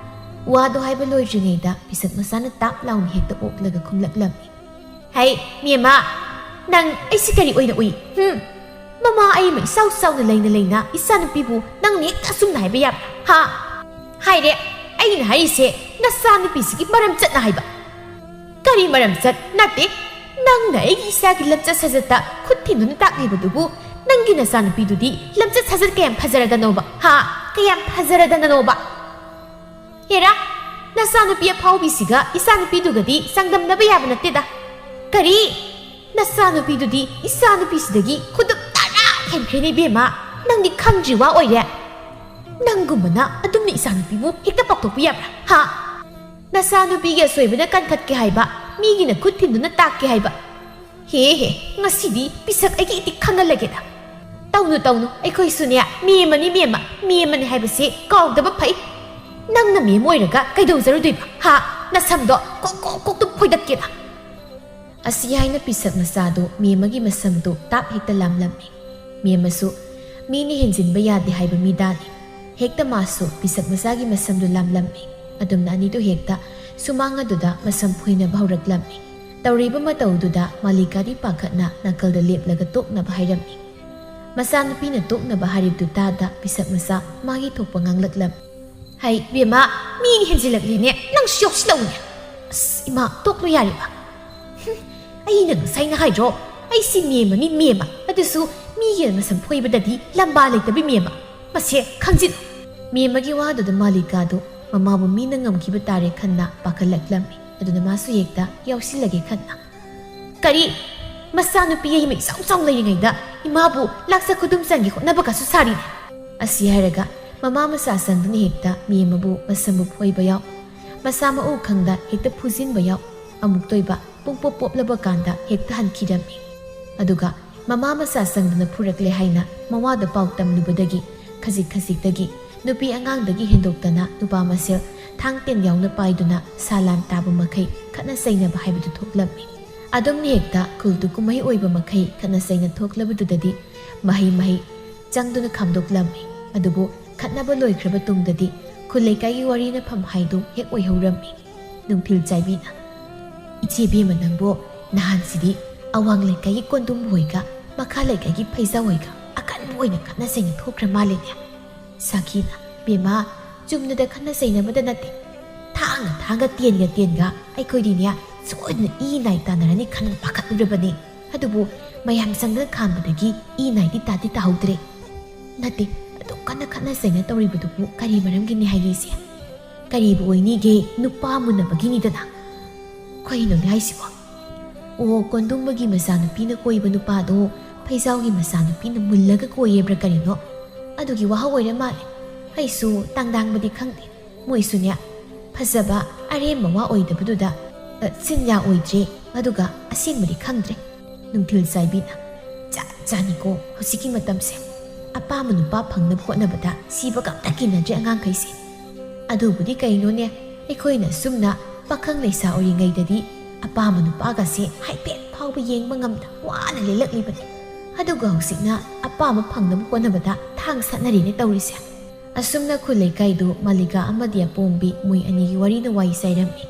ꯋꯥꯗꯣ ꯍꯥꯏꯕ ꯂꯣꯏꯗ꯭ꯔꯤꯉꯩꯗ ꯄꯤꯁꯛ ꯃꯆꯥꯅ ꯇꯥꯞ ꯂꯥꯎꯅ ꯍꯦꯛꯇ ꯑꯣꯛꯂꯒ ꯈꯨꯝꯂꯛꯂꯝꯃꯤ ꯍꯩ ꯃꯦꯝꯃ ꯅꯪ ꯑꯩꯁꯤ ꯀꯔꯤ ꯑꯣꯏꯅ ꯎꯏ ꯃꯃꯥ ꯑꯩꯃ ꯏꯆꯥꯎ ꯆꯥꯎꯅ ꯂꯩꯅ ꯅꯆꯥꯅꯨꯄꯤꯕꯨ ꯅꯪꯅ ꯍꯦꯛꯇ ꯑꯁꯨꯝꯅ ꯍꯥꯏꯕ ꯌꯥꯕ꯭ꯔꯥ ꯍꯥꯏꯔꯦ ꯑꯩꯅ ꯍꯥꯏꯔꯤꯁꯦ ꯅꯆꯥꯅꯨꯄꯤꯁꯤꯒꯤ ꯃꯔꯝ ꯆꯠꯅ ꯍꯥꯏꯕ ꯀꯔꯤ ꯃꯔꯝ ꯆꯠ ꯅꯠꯇꯦ ꯅꯪꯅ ꯑꯩꯒꯤ ꯏꯁꯥꯒꯤ ꯂꯝꯆꯠ ꯁꯥꯖꯠꯇ ꯈꯨꯠ ꯊꯤꯟꯗꯨꯅ ꯇꯥꯛꯂꯤꯕꯗꯨꯕꯨ ꯅꯪꯒꯤ ꯅꯆꯥꯅꯨꯄꯤꯗꯨꯗꯤ ꯂꯝꯆꯠ ꯁꯥꯖꯠ ꯀꯌꯥꯝ ꯐꯖꯔꯗꯅꯣꯕ ꯍꯥ ꯀꯌꯥꯝ ꯐꯖꯔꯗꯅꯣꯕ ꯍꯦꯔꯥ ꯅꯆꯥꯅꯨꯄꯤ ꯑꯐꯥꯎꯕꯤꯁꯤꯒ ꯏꯆꯥꯅꯨꯄꯤꯗꯨꯒꯗꯤ ꯆꯥꯡꯗꯝꯅꯕ ꯌꯥꯕ ꯅꯠꯇꯦꯗ ꯀꯔꯤ ꯅꯆꯥꯅꯨꯄꯤꯗꯨꯗꯤ ꯏꯆꯥꯅꯨꯄꯤꯁꯤꯗꯒꯤ ꯈꯨꯗꯨꯞ ꯇꯔꯥ ꯍꯦꯟꯈ꯭ꯔꯦꯅꯦ ꯏꯕꯦꯝꯃ ꯅꯪꯗꯤ ꯈꯪꯗ꯭ꯔꯤ ꯋꯥ ꯑꯣꯏꯔꯦ ꯅꯪꯒꯨꯝꯕꯅ ꯑꯗꯨꯝꯅ ꯏꯆꯥꯅꯨꯄꯤꯕꯨ ꯍꯦꯛꯇ ꯄꯥꯛꯊꯣꯛꯄ ꯌꯥꯕ꯭ꯔꯥ ꯍꯥ ꯅꯆꯥꯅꯨꯄꯤꯒꯤ ꯑꯁꯣꯏꯕꯅ ꯀꯟꯈꯠꯀꯦ ꯍꯥꯏꯕ ꯃꯤꯒꯤꯅ ꯈꯨꯠ ꯊꯤꯟꯗꯨꯅ ꯇꯥꯛꯀꯦ ꯍꯥꯏꯕ ꯍꯦ ꯉꯁꯤꯗꯤ ꯄꯤꯁꯛ ꯑꯩꯒꯤ ꯏꯇꯤꯛ ꯈꯪꯍꯜꯂꯒꯦꯗ ꯇꯧꯅꯨ ꯑꯩꯈꯣꯏꯁꯨꯅꯦ ꯃꯤ ꯑꯃꯅꯤ ꯍꯥꯏꯕꯁꯤ ꯀꯥꯎꯗꯕ ꯐꯩ ꯅꯪꯅ ꯃꯤ ꯑꯃ ꯑꯣꯏꯔꯒ ꯀꯩꯗꯧꯖꯔꯨꯗꯣꯏꯕ ꯍꯥ ꯅꯁꯝꯗꯣ ꯀꯣꯛꯇꯨ ꯐꯣꯏꯗꯠꯀꯦꯗ ꯑꯁꯤ ꯍꯥꯏꯅ ꯄꯤꯁꯛ ꯃꯆꯥꯗꯨ ꯃꯤ ꯑꯃꯒꯤ ꯃꯁꯝꯗꯨ ꯇꯥꯞ ꯍꯦꯛꯇ ꯂꯥꯝꯂꯝꯃꯤ ꯃꯤ ꯑꯃꯁꯨ ꯃꯤꯅ ꯍꯦꯟꯖꯤꯟꯕ ꯌꯥꯗꯦ ꯍꯥꯏꯕ ꯃꯤꯗꯥꯅꯤ ꯍꯦꯛꯇ ꯃꯥꯁꯨ ꯄꯤꯁꯛ ꯃꯆꯥꯒꯤ ꯃꯁꯝꯗꯨ ꯂꯥꯝꯂꯝꯃꯤ ꯑꯗꯨꯝꯅ ꯑꯅꯤꯗꯨ ꯍꯦꯛꯇ ꯁꯨꯃꯥꯡ ꯑꯗꯨꯗ ꯃꯁꯝ ꯐꯣꯏꯅꯕ ꯍꯧꯔꯛꯂꯝꯃꯤ ꯇꯧꯔꯤꯕ ꯃꯇꯧꯗꯨꯗ ꯃꯥꯂꯤꯀꯥꯗꯤ ꯄꯥꯈꯠꯅ ꯅꯥꯀꯜꯗ ꯂꯦꯞꯂꯒ ꯇꯣꯛꯅꯕ ꯍꯥꯏꯔꯝꯃꯤ ꯃꯆꯥꯅꯨꯄꯤꯅ ꯇꯣꯛꯅꯕ ꯍꯥꯏꯔꯤꯕꯗꯨ ꯇꯥꯗ ꯄꯤꯁꯛ ꯃꯆꯥ ꯃꯥꯒꯤ ꯊꯣꯛꯄ ꯉꯥꯡꯂꯛꯂꯝꯃꯤ ꯍꯩ ꯕꯦꯝꯃ ꯃꯤꯅ ꯍꯦꯟꯖꯤꯜꯂꯛꯂꯦꯅꯦ ꯅꯪꯁꯨ ꯌꯥꯎꯁꯤꯜꯂꯛꯎꯅꯦ ꯑꯁ ꯏꯃꯥ ꯇꯣꯛꯂꯣ ꯌꯥꯔꯤꯕ ꯑꯩꯅ ꯉꯁꯥꯏꯅ ꯍꯥꯏꯗ꯭ꯔꯣ ꯑꯩꯁꯤ ꯃꯦꯝꯃ ꯑꯗꯨꯁꯨ ꯃꯤꯒꯤ ꯃꯁꯝ ꯐꯣꯏꯕꯗꯗꯤ ꯂꯝꯕꯥ ꯂꯩꯇꯕꯤ ꯃꯦꯝꯃ ꯃꯁꯦ ꯈꯪꯖꯤꯜꯂꯨ ꯃꯦꯝꯃꯒꯤ ꯋꯥꯗꯨꯗ ꯃꯥꯂꯤꯀꯥꯗꯨ ꯃꯃꯥꯕꯨ ꯃꯤꯅ ꯉꯝꯈꯤꯕ ꯇꯥꯔꯦ ꯈꯟꯅ ꯄꯥꯈꯠꯂꯛꯂꯝꯃꯤ ꯑꯗꯨꯅ ꯃꯥꯁꯨ ꯍꯦꯛꯇ ꯌꯥꯎꯁꯤꯜꯂꯒꯦ ꯈꯟꯅ ꯀꯔꯤ ꯃꯆꯥꯅꯨꯄꯤ ꯑꯩ ꯏꯆꯥꯎ ꯆꯥꯎ ꯂꯩꯔꯤꯉꯩꯗ ꯏꯃꯥꯕꯨ ꯂꯥꯛꯆ ꯈꯨꯗꯨꯝ ꯆꯟꯒꯤ ꯍꯣꯠꯅꯕꯒꯁꯨ ꯁꯥꯔꯤꯅꯦ ꯑꯁꯤ ꯍꯥꯏꯔꯒ ꯃꯃꯥ ꯃꯆꯥ ꯆꯪꯗꯨꯅ ꯍꯦꯛꯇ ꯃꯦꯝꯃꯕꯨ ꯃꯁꯝꯕꯨ ꯐꯣꯏꯕ ꯌꯥꯎ ꯃꯆꯥ ꯃꯎ ꯈꯪꯗ ꯍꯦꯛꯇ ꯐꯨꯖꯤꯟꯕ ꯌꯥꯎ ꯑꯃꯨꯛ ꯇꯣꯏꯕ ꯄꯨꯡꯄꯣꯞ ꯄꯣꯞꯂꯕ ꯀꯥꯟꯗ ꯍꯦꯛꯇ ꯍꯟꯈꯤꯔꯝꯃꯤ ꯑꯗꯨꯒ ꯃꯃꯥ ꯃꯆꯥ ꯆꯪꯗꯨꯅ ꯐꯨꯔꯛꯂꯦ ꯍꯥꯏꯅ ꯃꯋꯥꯗ ꯄꯥꯎ ꯇꯝꯂꯨꯕꯗꯒꯤ ꯈꯖꯤꯛꯇꯒꯤ ꯅꯨꯄꯤ ꯑꯉꯥꯡꯗꯒꯤ ꯍꯦꯟꯗꯣꯛꯇꯅ ꯅꯨꯄꯥ ꯃꯁꯦꯜ ꯊꯥꯡ ꯇꯦꯟ ꯌꯥꯎꯅ ꯄꯥꯏꯗꯨꯅ ꯁꯥꯂꯥꯟ ꯇꯥꯕ ꯃꯈꯩ ꯈꯠꯅ ꯆꯩꯅꯕ ꯍꯥꯏꯕꯗꯨ ꯊꯣꯛꯂꯝꯃꯤ ꯑꯗꯨꯝꯅ ꯍꯦꯛꯇ ꯈꯨꯜꯇꯨ ꯀꯨꯝꯍꯩ ꯑꯣꯏꯕ ꯃꯈꯩ ꯈꯠꯅ ꯆꯩꯅ ꯊꯣꯛꯂꯕꯗꯨꯗꯗꯤ ꯃꯍꯩ ꯆꯪꯗꯨꯅ ꯈꯥꯝꯗꯣꯛꯂꯝꯃꯤ ꯑꯗꯨꯕꯨ ꯈꯠꯅꯕ ꯂꯣꯏꯈ꯭ꯔꯕ ꯇꯨꯡꯗꯗꯤ ꯈꯨꯜ ꯂꯩꯀꯥꯏꯒꯤ ꯋꯥꯔꯤꯅꯐꯝ ꯍꯥꯏꯗꯨ ꯍꯦꯛ ꯑꯣꯏꯍꯧꯔꯝꯃꯤ ꯅꯨꯡꯊꯤꯜ ꯆꯥꯏꯕꯤꯅ ꯏꯆꯦ ꯕꯦꯝꯃ ꯅꯪꯕꯨ ꯅꯍꯥꯟꯁꯤꯗꯤ ꯑꯋꯥꯡ ꯂꯩꯀꯥꯏꯒꯤ ꯀꯣꯟꯗꯨꯝ ꯍꯣꯏꯒ ꯃꯈꯥ ꯂꯩꯀꯥꯏꯒꯤ ꯐꯩꯖꯥ ꯍꯣꯏꯒ ꯑꯀꯟꯕ ꯑꯣꯏꯅ ꯈꯠꯅ ꯆꯩꯅ ꯊꯣꯛꯈ꯭ꯔ ꯃꯥꯜꯂꯦꯅꯦ ꯁꯥꯈꯤꯅ ꯕꯦꯝꯃ ꯆꯨꯝꯅꯗ ꯈꯠꯅ ꯆꯩꯅꯕꯗ ꯅꯠꯇꯦ ꯊꯥꯡꯒ ꯇꯦꯟꯒ ꯑꯩꯈꯣꯏꯗꯤꯅꯦ ꯁꯣꯏꯗꯅ ꯏ ꯅꯥꯏ ꯇꯥꯟꯅꯔꯅꯤ ꯈꯟꯅ ꯄꯥꯈꯠꯂꯨꯔꯕꯅꯤ ꯑꯗꯨꯕꯨ ꯃꯌꯥꯝ ꯆꯪꯗꯅ ꯈꯥꯝꯕꯗꯒꯤ ꯏ ꯅꯥꯏꯗꯤ ꯇꯥꯍꯧꯗ꯭ꯔꯦ ꯅꯠꯇꯦ ꯑꯗꯨꯝ ꯀꯟꯅ ꯈꯠꯅ ꯆꯩꯅ ꯇꯧꯔꯤꯕꯗꯨꯕꯨ ꯀꯔꯤ ꯃꯔꯝꯒꯤꯅꯤ ꯍꯥꯏꯔꯤꯁꯦ ꯀꯔꯤꯕꯨ ꯑꯣꯏꯅꯤꯒꯦ ꯅꯨꯄꯥ ꯃꯨꯟꯅꯕꯒꯤꯅꯤꯗꯅ ꯀꯩꯅꯣꯅꯦ ꯍꯥꯏꯁꯤꯕꯣ ꯑꯣ ꯀꯣꯟꯗꯨꯝꯕꯒꯤ ꯃꯆꯥꯅꯨꯄꯤꯅ ꯀꯣꯏꯕ ꯅꯨꯄꯥꯗꯣ ꯐꯩꯖꯥꯎꯒꯤ ꯃꯆꯥꯅꯨꯄꯤꯅ ꯃꯨꯜꯂꯒ ꯀꯣꯏꯌꯦꯕ꯭ꯔꯥ ꯀꯔꯤꯅꯣ ꯑꯗꯨꯒꯤ ꯋꯥꯍꯧ ꯑꯣꯏꯔ ꯃꯥꯜꯂꯦ ꯑꯩꯁꯨ ꯇꯥꯡꯗꯥꯡꯕꯗꯤ ꯈꯪꯗꯦ ꯃꯣꯏꯁꯨꯅꯦ ꯐꯖꯕ ꯑꯔꯦꯝꯕ ꯋꯥ ꯑꯣꯏꯗꯕꯗꯨꯗ ꯆꯤꯟꯌꯥ ꯑꯣꯏꯗ꯭ꯔꯦ ꯑꯗꯨꯒ ꯑꯁꯦꯡꯕꯗꯤ ꯈꯪꯗ꯭ꯔꯦ ꯅꯨꯡꯊꯤꯜ ꯆꯥꯏꯕꯤꯅ ꯆꯥꯅꯤꯀꯣ ꯍꯧꯖꯤꯛꯀꯤ ꯃꯇꯝꯁꯦ ꯑꯄꯥꯝꯕ ꯅꯨꯄꯥ ꯐꯪꯅꯕ ꯍꯣꯠꯅꯕꯗ ꯁꯤꯕꯒ ꯑꯝꯇ ꯀꯤꯅꯗ꯭ꯔꯦ ꯑꯉꯥꯡꯈꯩꯁꯦ ꯑꯗꯨꯕꯨꯗꯤ ꯀꯩꯅꯣꯅꯦ ꯑꯩꯈꯣꯏꯅ ꯁꯨꯝꯅ ꯄꯥꯈꯪ ꯂꯩꯁꯥ ꯑꯣꯏꯔꯤꯉꯩꯗꯗꯤ ꯑꯄꯥꯝꯕ ꯅꯨꯄꯥꯒꯁꯦ ꯍꯥꯏꯐꯦꯠ ꯐꯥꯎꯕ ꯌꯦꯡꯕ ꯉꯝꯗ ꯋꯥꯅ ꯂꯦꯜꯂꯛꯂꯤꯕꯅꯤ ꯑꯗꯨꯒ ꯍꯧꯖꯤꯛꯅ ꯑꯄꯥꯝꯕ ꯐꯪꯅꯕ ꯍꯣꯠꯅꯕꯗ ꯊꯥꯡ ꯁꯠꯅꯔꯤꯅꯦ ꯇꯧꯔꯤꯁꯦ ꯑꯁꯨꯝꯅ ꯈꯨꯜ ꯂꯩꯀꯥꯏꯗꯨ ꯃꯥꯂꯤꯀꯥ ꯑꯃꯗꯤ ꯑꯄꯣꯝꯕꯤ ꯃꯣꯏ ꯑꯅꯤꯒꯤ ꯋꯥꯔꯤꯅ ꯋꯥꯔꯤ ꯆꯥꯏꯔꯝꯃꯤ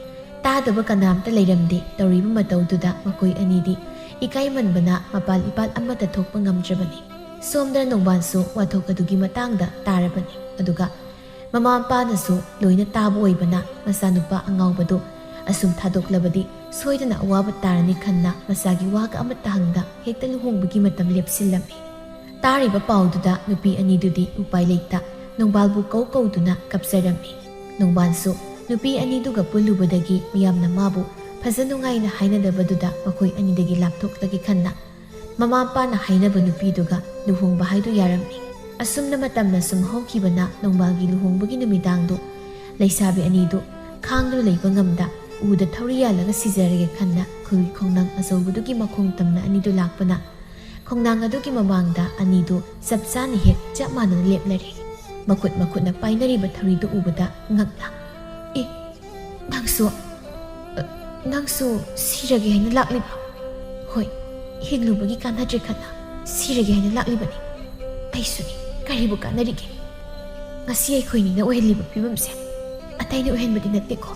ꯇꯥꯗꯕ ꯀꯅꯥꯝꯇ ꯂꯩꯔꯝꯗꯦ ꯇꯧꯔꯤꯕ ꯃꯇꯧꯗꯨꯗ ꯃꯈꯣꯏ ꯑꯅꯤꯗꯤ ꯏꯀꯥꯏꯃꯟꯕꯅ ꯃꯄꯥꯜ ꯏꯄꯥꯜ ꯑꯃꯠꯇ ꯊꯣꯛꯄ ꯉꯝꯗ꯭ꯔꯕꯅꯤ ꯁꯣꯝꯗ ꯅꯣꯡꯕꯥꯟꯁꯨ ꯋꯥꯊꯣꯛ ꯑꯗꯨꯒꯤ ꯃꯇꯥꯡꯗ ꯇꯥꯔꯕꯅꯤ ꯑꯗꯨꯒ ꯃꯃꯥ ꯃꯄꯥꯅꯁꯨ ꯂꯣꯏꯅ ꯇꯥꯕ ꯑꯣꯏꯕꯅ ꯃꯆꯥꯅꯨꯄꯥ ꯑꯉꯥꯎꯕꯗꯨ ꯑꯁꯨꯝ ꯊꯥꯗꯣꯛꯂꯕꯗꯤ ꯁꯣꯏꯗꯅ ꯑꯋꯥꯕ ꯇꯥꯔꯅꯤ ꯈꯟꯅ ꯃꯆꯥꯒꯤ ꯋꯥꯒ ꯑꯃꯠꯇ ꯍꯪꯗ ꯍꯦꯛꯇ ꯂꯨꯍꯣꯡꯕꯒꯤ ꯃꯇꯝ ꯂꯦꯞꯁꯤꯜꯂꯝꯃꯤ ꯇꯥꯔꯤꯕ ꯄꯥꯎꯗꯨꯗ ꯅꯨꯄꯤ ꯑꯅꯤꯗꯨꯗꯤ ꯎꯄꯥꯏ ꯂꯩꯇ ꯅꯣꯡꯕꯥꯜꯕꯨ ꯀꯧꯗꯨꯅ ꯀꯞꯆꯔꯝꯃꯤ ꯅꯣꯡꯕꯥꯜꯁꯨ ꯅꯨꯄꯤ ꯑꯅꯤꯗꯨꯒ ꯄꯨꯜꯂꯨꯕꯗꯒꯤ ꯃꯤꯌꯥꯝꯅ ꯃꯥꯕꯨ ꯐꯖ ꯅꯨꯡꯉꯥꯏꯅ ꯍꯥꯏꯅꯗꯕꯗꯨꯗ ꯃꯈꯣꯏ ꯑꯅꯤꯗꯒꯤ ꯂꯥꯞꯊꯣꯛꯂꯒꯦ ꯈꯟꯅ ꯃꯃꯥ ꯃꯄꯥꯅ ꯍꯥꯏꯅꯕ ꯅꯨꯄꯤꯗꯨꯒ ꯂꯨꯍꯣꯡꯕ ꯍꯥꯏꯗꯨ ꯌꯥꯔꯝꯃꯤ ꯑꯁꯨꯝꯅ ꯃꯇꯝꯅ ꯁꯨꯝ ꯍꯧꯈꯤꯕꯅ ꯅꯣꯡꯕꯥꯜꯒꯤ ꯂꯨꯍꯣꯡꯕꯒꯤ ꯅꯨꯃꯤꯗꯥꯡꯗꯨ ꯂꯩꯁꯥꯕꯤ ꯑꯅꯤꯗꯨ ꯈꯥꯡꯗꯨꯅ ꯂꯩꯕ ꯉꯝꯗ ꯎꯗ ꯊꯧꯔꯤ ꯌꯥꯜꯂꯒ ꯁꯤꯖꯔꯒꯦ ꯈꯟꯅ ꯈꯨꯜꯒꯤ ꯈꯣꯡꯅꯥꯡ ꯑꯆꯧꯕꯗꯨꯒꯤ ꯃꯈꯣꯡ ꯇꯝꯅ ꯑꯅꯤꯗꯨ ꯂꯥꯛꯄꯅ ꯈꯣꯡꯅꯥꯡ ꯑꯗꯨꯒꯤ ꯃꯃꯥꯡꯗ ꯑꯅꯤꯗꯨ ꯆꯞ ꯆꯥꯅ ꯍꯦꯛ ꯆꯞ ꯃꯥꯟꯅꯅ ꯂꯦꯞꯂꯔꯦ ꯃꯈꯨꯠꯅ ꯄꯥꯏꯅꯔꯤꯕ ꯊꯧꯔꯤꯗꯨ ꯎꯕꯗ ꯉꯛꯅ ꯅꯪꯁꯨ ꯁꯤꯔꯒꯦ ꯍꯥꯏꯅ ꯂꯥꯛꯂꯤꯕ ꯍꯣꯏ ꯍꯤꯡꯂꯨꯕꯒꯤ ꯀꯥꯟꯅꯗ꯭ꯔꯦ ꯈꯟꯅ ꯁꯤꯔꯒꯦ ꯍꯥꯏꯅ ꯂꯥꯛꯂꯤꯕꯅꯤ ꯑꯩꯁꯨꯅꯤ ꯀꯔꯤꯕꯨ ꯀꯥꯟꯅꯔꯤꯒꯦ ꯉꯁꯤ ꯑꯩꯈꯣꯏꯅꯤꯅ ꯑꯣꯏꯍꯜꯂꯤꯕ ꯐꯤꯕꯝꯁꯦ ꯑꯇꯩꯅ ꯑꯣꯏꯍꯟꯕꯗꯤ ꯅꯠꯇꯦꯀꯣ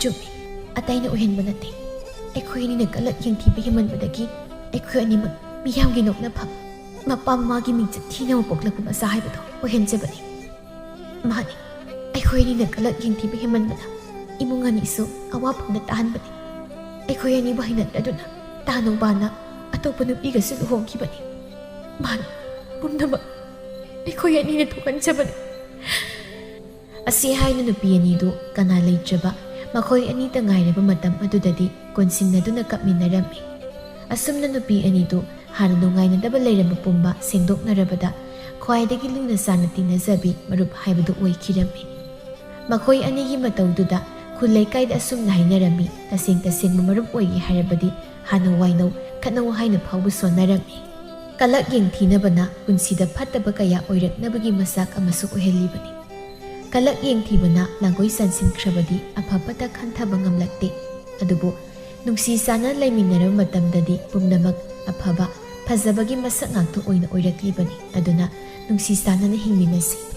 ꯆꯨꯝꯃꯤ ꯑꯇꯩꯅ ꯑꯣꯏꯍꯟꯕ ꯅꯠꯇꯦ ꯑꯩꯈꯣꯏ ꯑꯅꯤꯅ ꯀꯂꯠ ꯌꯦꯡꯊꯤꯕ ꯍꯦꯟꯃꯟꯕꯗꯒꯤ ꯑꯩꯈꯣꯏ ꯑꯅꯤꯃꯛ ꯃꯤꯌꯥꯝꯒꯤ ꯅꯣꯛꯅꯐꯝ ꯃꯄꯥ ꯃꯃꯥꯒꯤ ꯃꯤꯡꯆꯠ ꯊꯤꯅꯕ ꯄꯣꯛꯂꯛꯄ ꯃꯆꯥ ꯍꯥꯏꯕꯗꯣ ꯑꯣꯏꯍꯟꯖꯕꯅꯤ ꯃꯥꯅꯤ ꯑꯩꯈꯣꯏ ꯑꯅꯤꯅ ꯀꯂꯠ ꯌꯦꯡꯊꯤꯕ ꯍꯦꯟꯃꯟꯕꯅ ꯏꯃꯨꯡ ꯑꯅꯤꯁꯨ ꯑꯋꯥꯐꯝꯗ ꯇꯥꯍꯟꯕꯅꯤ ꯑꯩꯈꯣꯏ ꯑꯅꯤꯕꯨ ꯍꯩꯅꯗ꯭ꯔꯗꯨꯅ ꯇꯥꯅꯧꯕꯥꯅ ꯑꯇꯣꯞꯄ ꯅꯨꯄꯤꯒꯁꯨ ꯂꯨꯍꯣꯡꯈꯤꯕꯅꯤ꯫ ꯃꯥꯅ ꯄꯨꯝꯅꯃꯛ ꯑꯩꯈꯣꯏ ꯑꯅꯤꯅ ꯊꯣꯛꯍꯟꯖꯕꯅꯤ꯫ ꯑꯁꯤ ꯍꯥꯏꯅ ꯅꯨꯄꯤ ꯑꯅꯤꯗꯨ ꯀꯅꯥ ꯂꯩꯇ꯭ꯔꯕ ꯃꯈꯣꯏ ꯑꯅꯤꯇ ꯉꯥꯏꯔꯕ ꯃꯇꯝ ꯑꯗꯨꯗꯗꯤ ꯀꯣꯟꯁꯤꯟꯅꯗꯨꯅ ꯀꯞꯃꯤꯟꯅꯔꯝꯃꯤ꯫ ꯑꯁꯨꯝꯅ ꯅꯨꯄꯤ ꯑꯅꯤꯗꯨ ꯍꯥꯟꯅ ꯅꯨꯡꯉꯥꯏꯅꯗꯕ ꯂꯩꯔꯝꯕ ꯄꯨꯝꯕ ꯁꯦꯡꯗꯣꯛꯅꯔꯕꯗ ꯈ꯭ꯋꯥꯏꯗꯒꯤ ꯂꯨꯅ ꯆꯥꯟꯅ ꯇꯤꯟꯅꯖꯕꯤ ꯃꯔꯨꯞ ꯍꯥꯏꯕꯗꯨ ꯑꯣꯏꯈꯤꯔꯝꯃꯤ꯫ ꯃꯈꯣꯏ ꯑꯅꯤꯒꯤ ꯃꯇꯧꯗꯨꯗ ꯈꯨꯜ ꯂꯩꯀꯥꯏꯗ ꯑꯁꯨꯝꯅ ꯍꯥꯏꯅꯔꯝꯃꯤ, ꯇꯁꯦꯡ ꯇꯁꯦꯡꯕ ꯃꯔꯨꯞ ꯑꯣꯏꯒꯦ ꯍꯥꯏꯔꯕꯗꯤ ꯍꯥꯟꯅ ꯋꯥꯏꯅꯧ ꯈꯠꯅꯧ ꯍꯥꯏꯅ ꯐꯥꯎꯕ ꯁꯣꯟꯅꯔꯝꯃꯤ꯫ ꯀꯂꯛ ꯌꯦꯡꯊꯤꯅꯕꯅ ꯄꯨꯟꯁꯤꯗ ꯐꯠꯇꯕ ꯀꯌꯥ ꯑꯣꯏꯔꯛꯅꯕꯒꯤ ꯃꯆꯥꯛ ꯑꯃꯁꯨ ꯑꯣꯏꯍꯜꯂꯤꯕꯅꯤ꯫ ꯀꯂꯛ ꯌꯦꯡꯊꯤꯕꯅ ꯂꯥꯡꯒꯣꯏ ꯆꯟꯁꯤꯟꯈ꯭ꯔꯕꯗꯤ ꯑꯐꯕꯇ ꯈꯟꯊꯕ ꯉꯝꯂꯛꯇꯦ꯫ ꯑꯗꯨꯕꯨ ꯅꯨꯡꯁꯤ ꯆꯥꯟꯅ ꯂꯩꯃꯤꯟꯅꯔꯕ ꯃꯇꯝꯗꯗꯤ ꯄꯨꯝꯅꯃꯛ ꯑꯐꯕ ꯐꯖꯕꯒꯤ ꯃꯁꯛ ꯉꯥꯛꯇ ꯑꯣꯏꯅ ꯑꯣꯏꯔꯛꯂꯤꯕꯅꯤ꯫ ꯑꯗꯨꯅ ꯅꯨꯡꯁꯤ ꯆꯥꯟꯅꯅ ꯍꯤꯡꯃꯤꯟꯅꯁꯤ꯫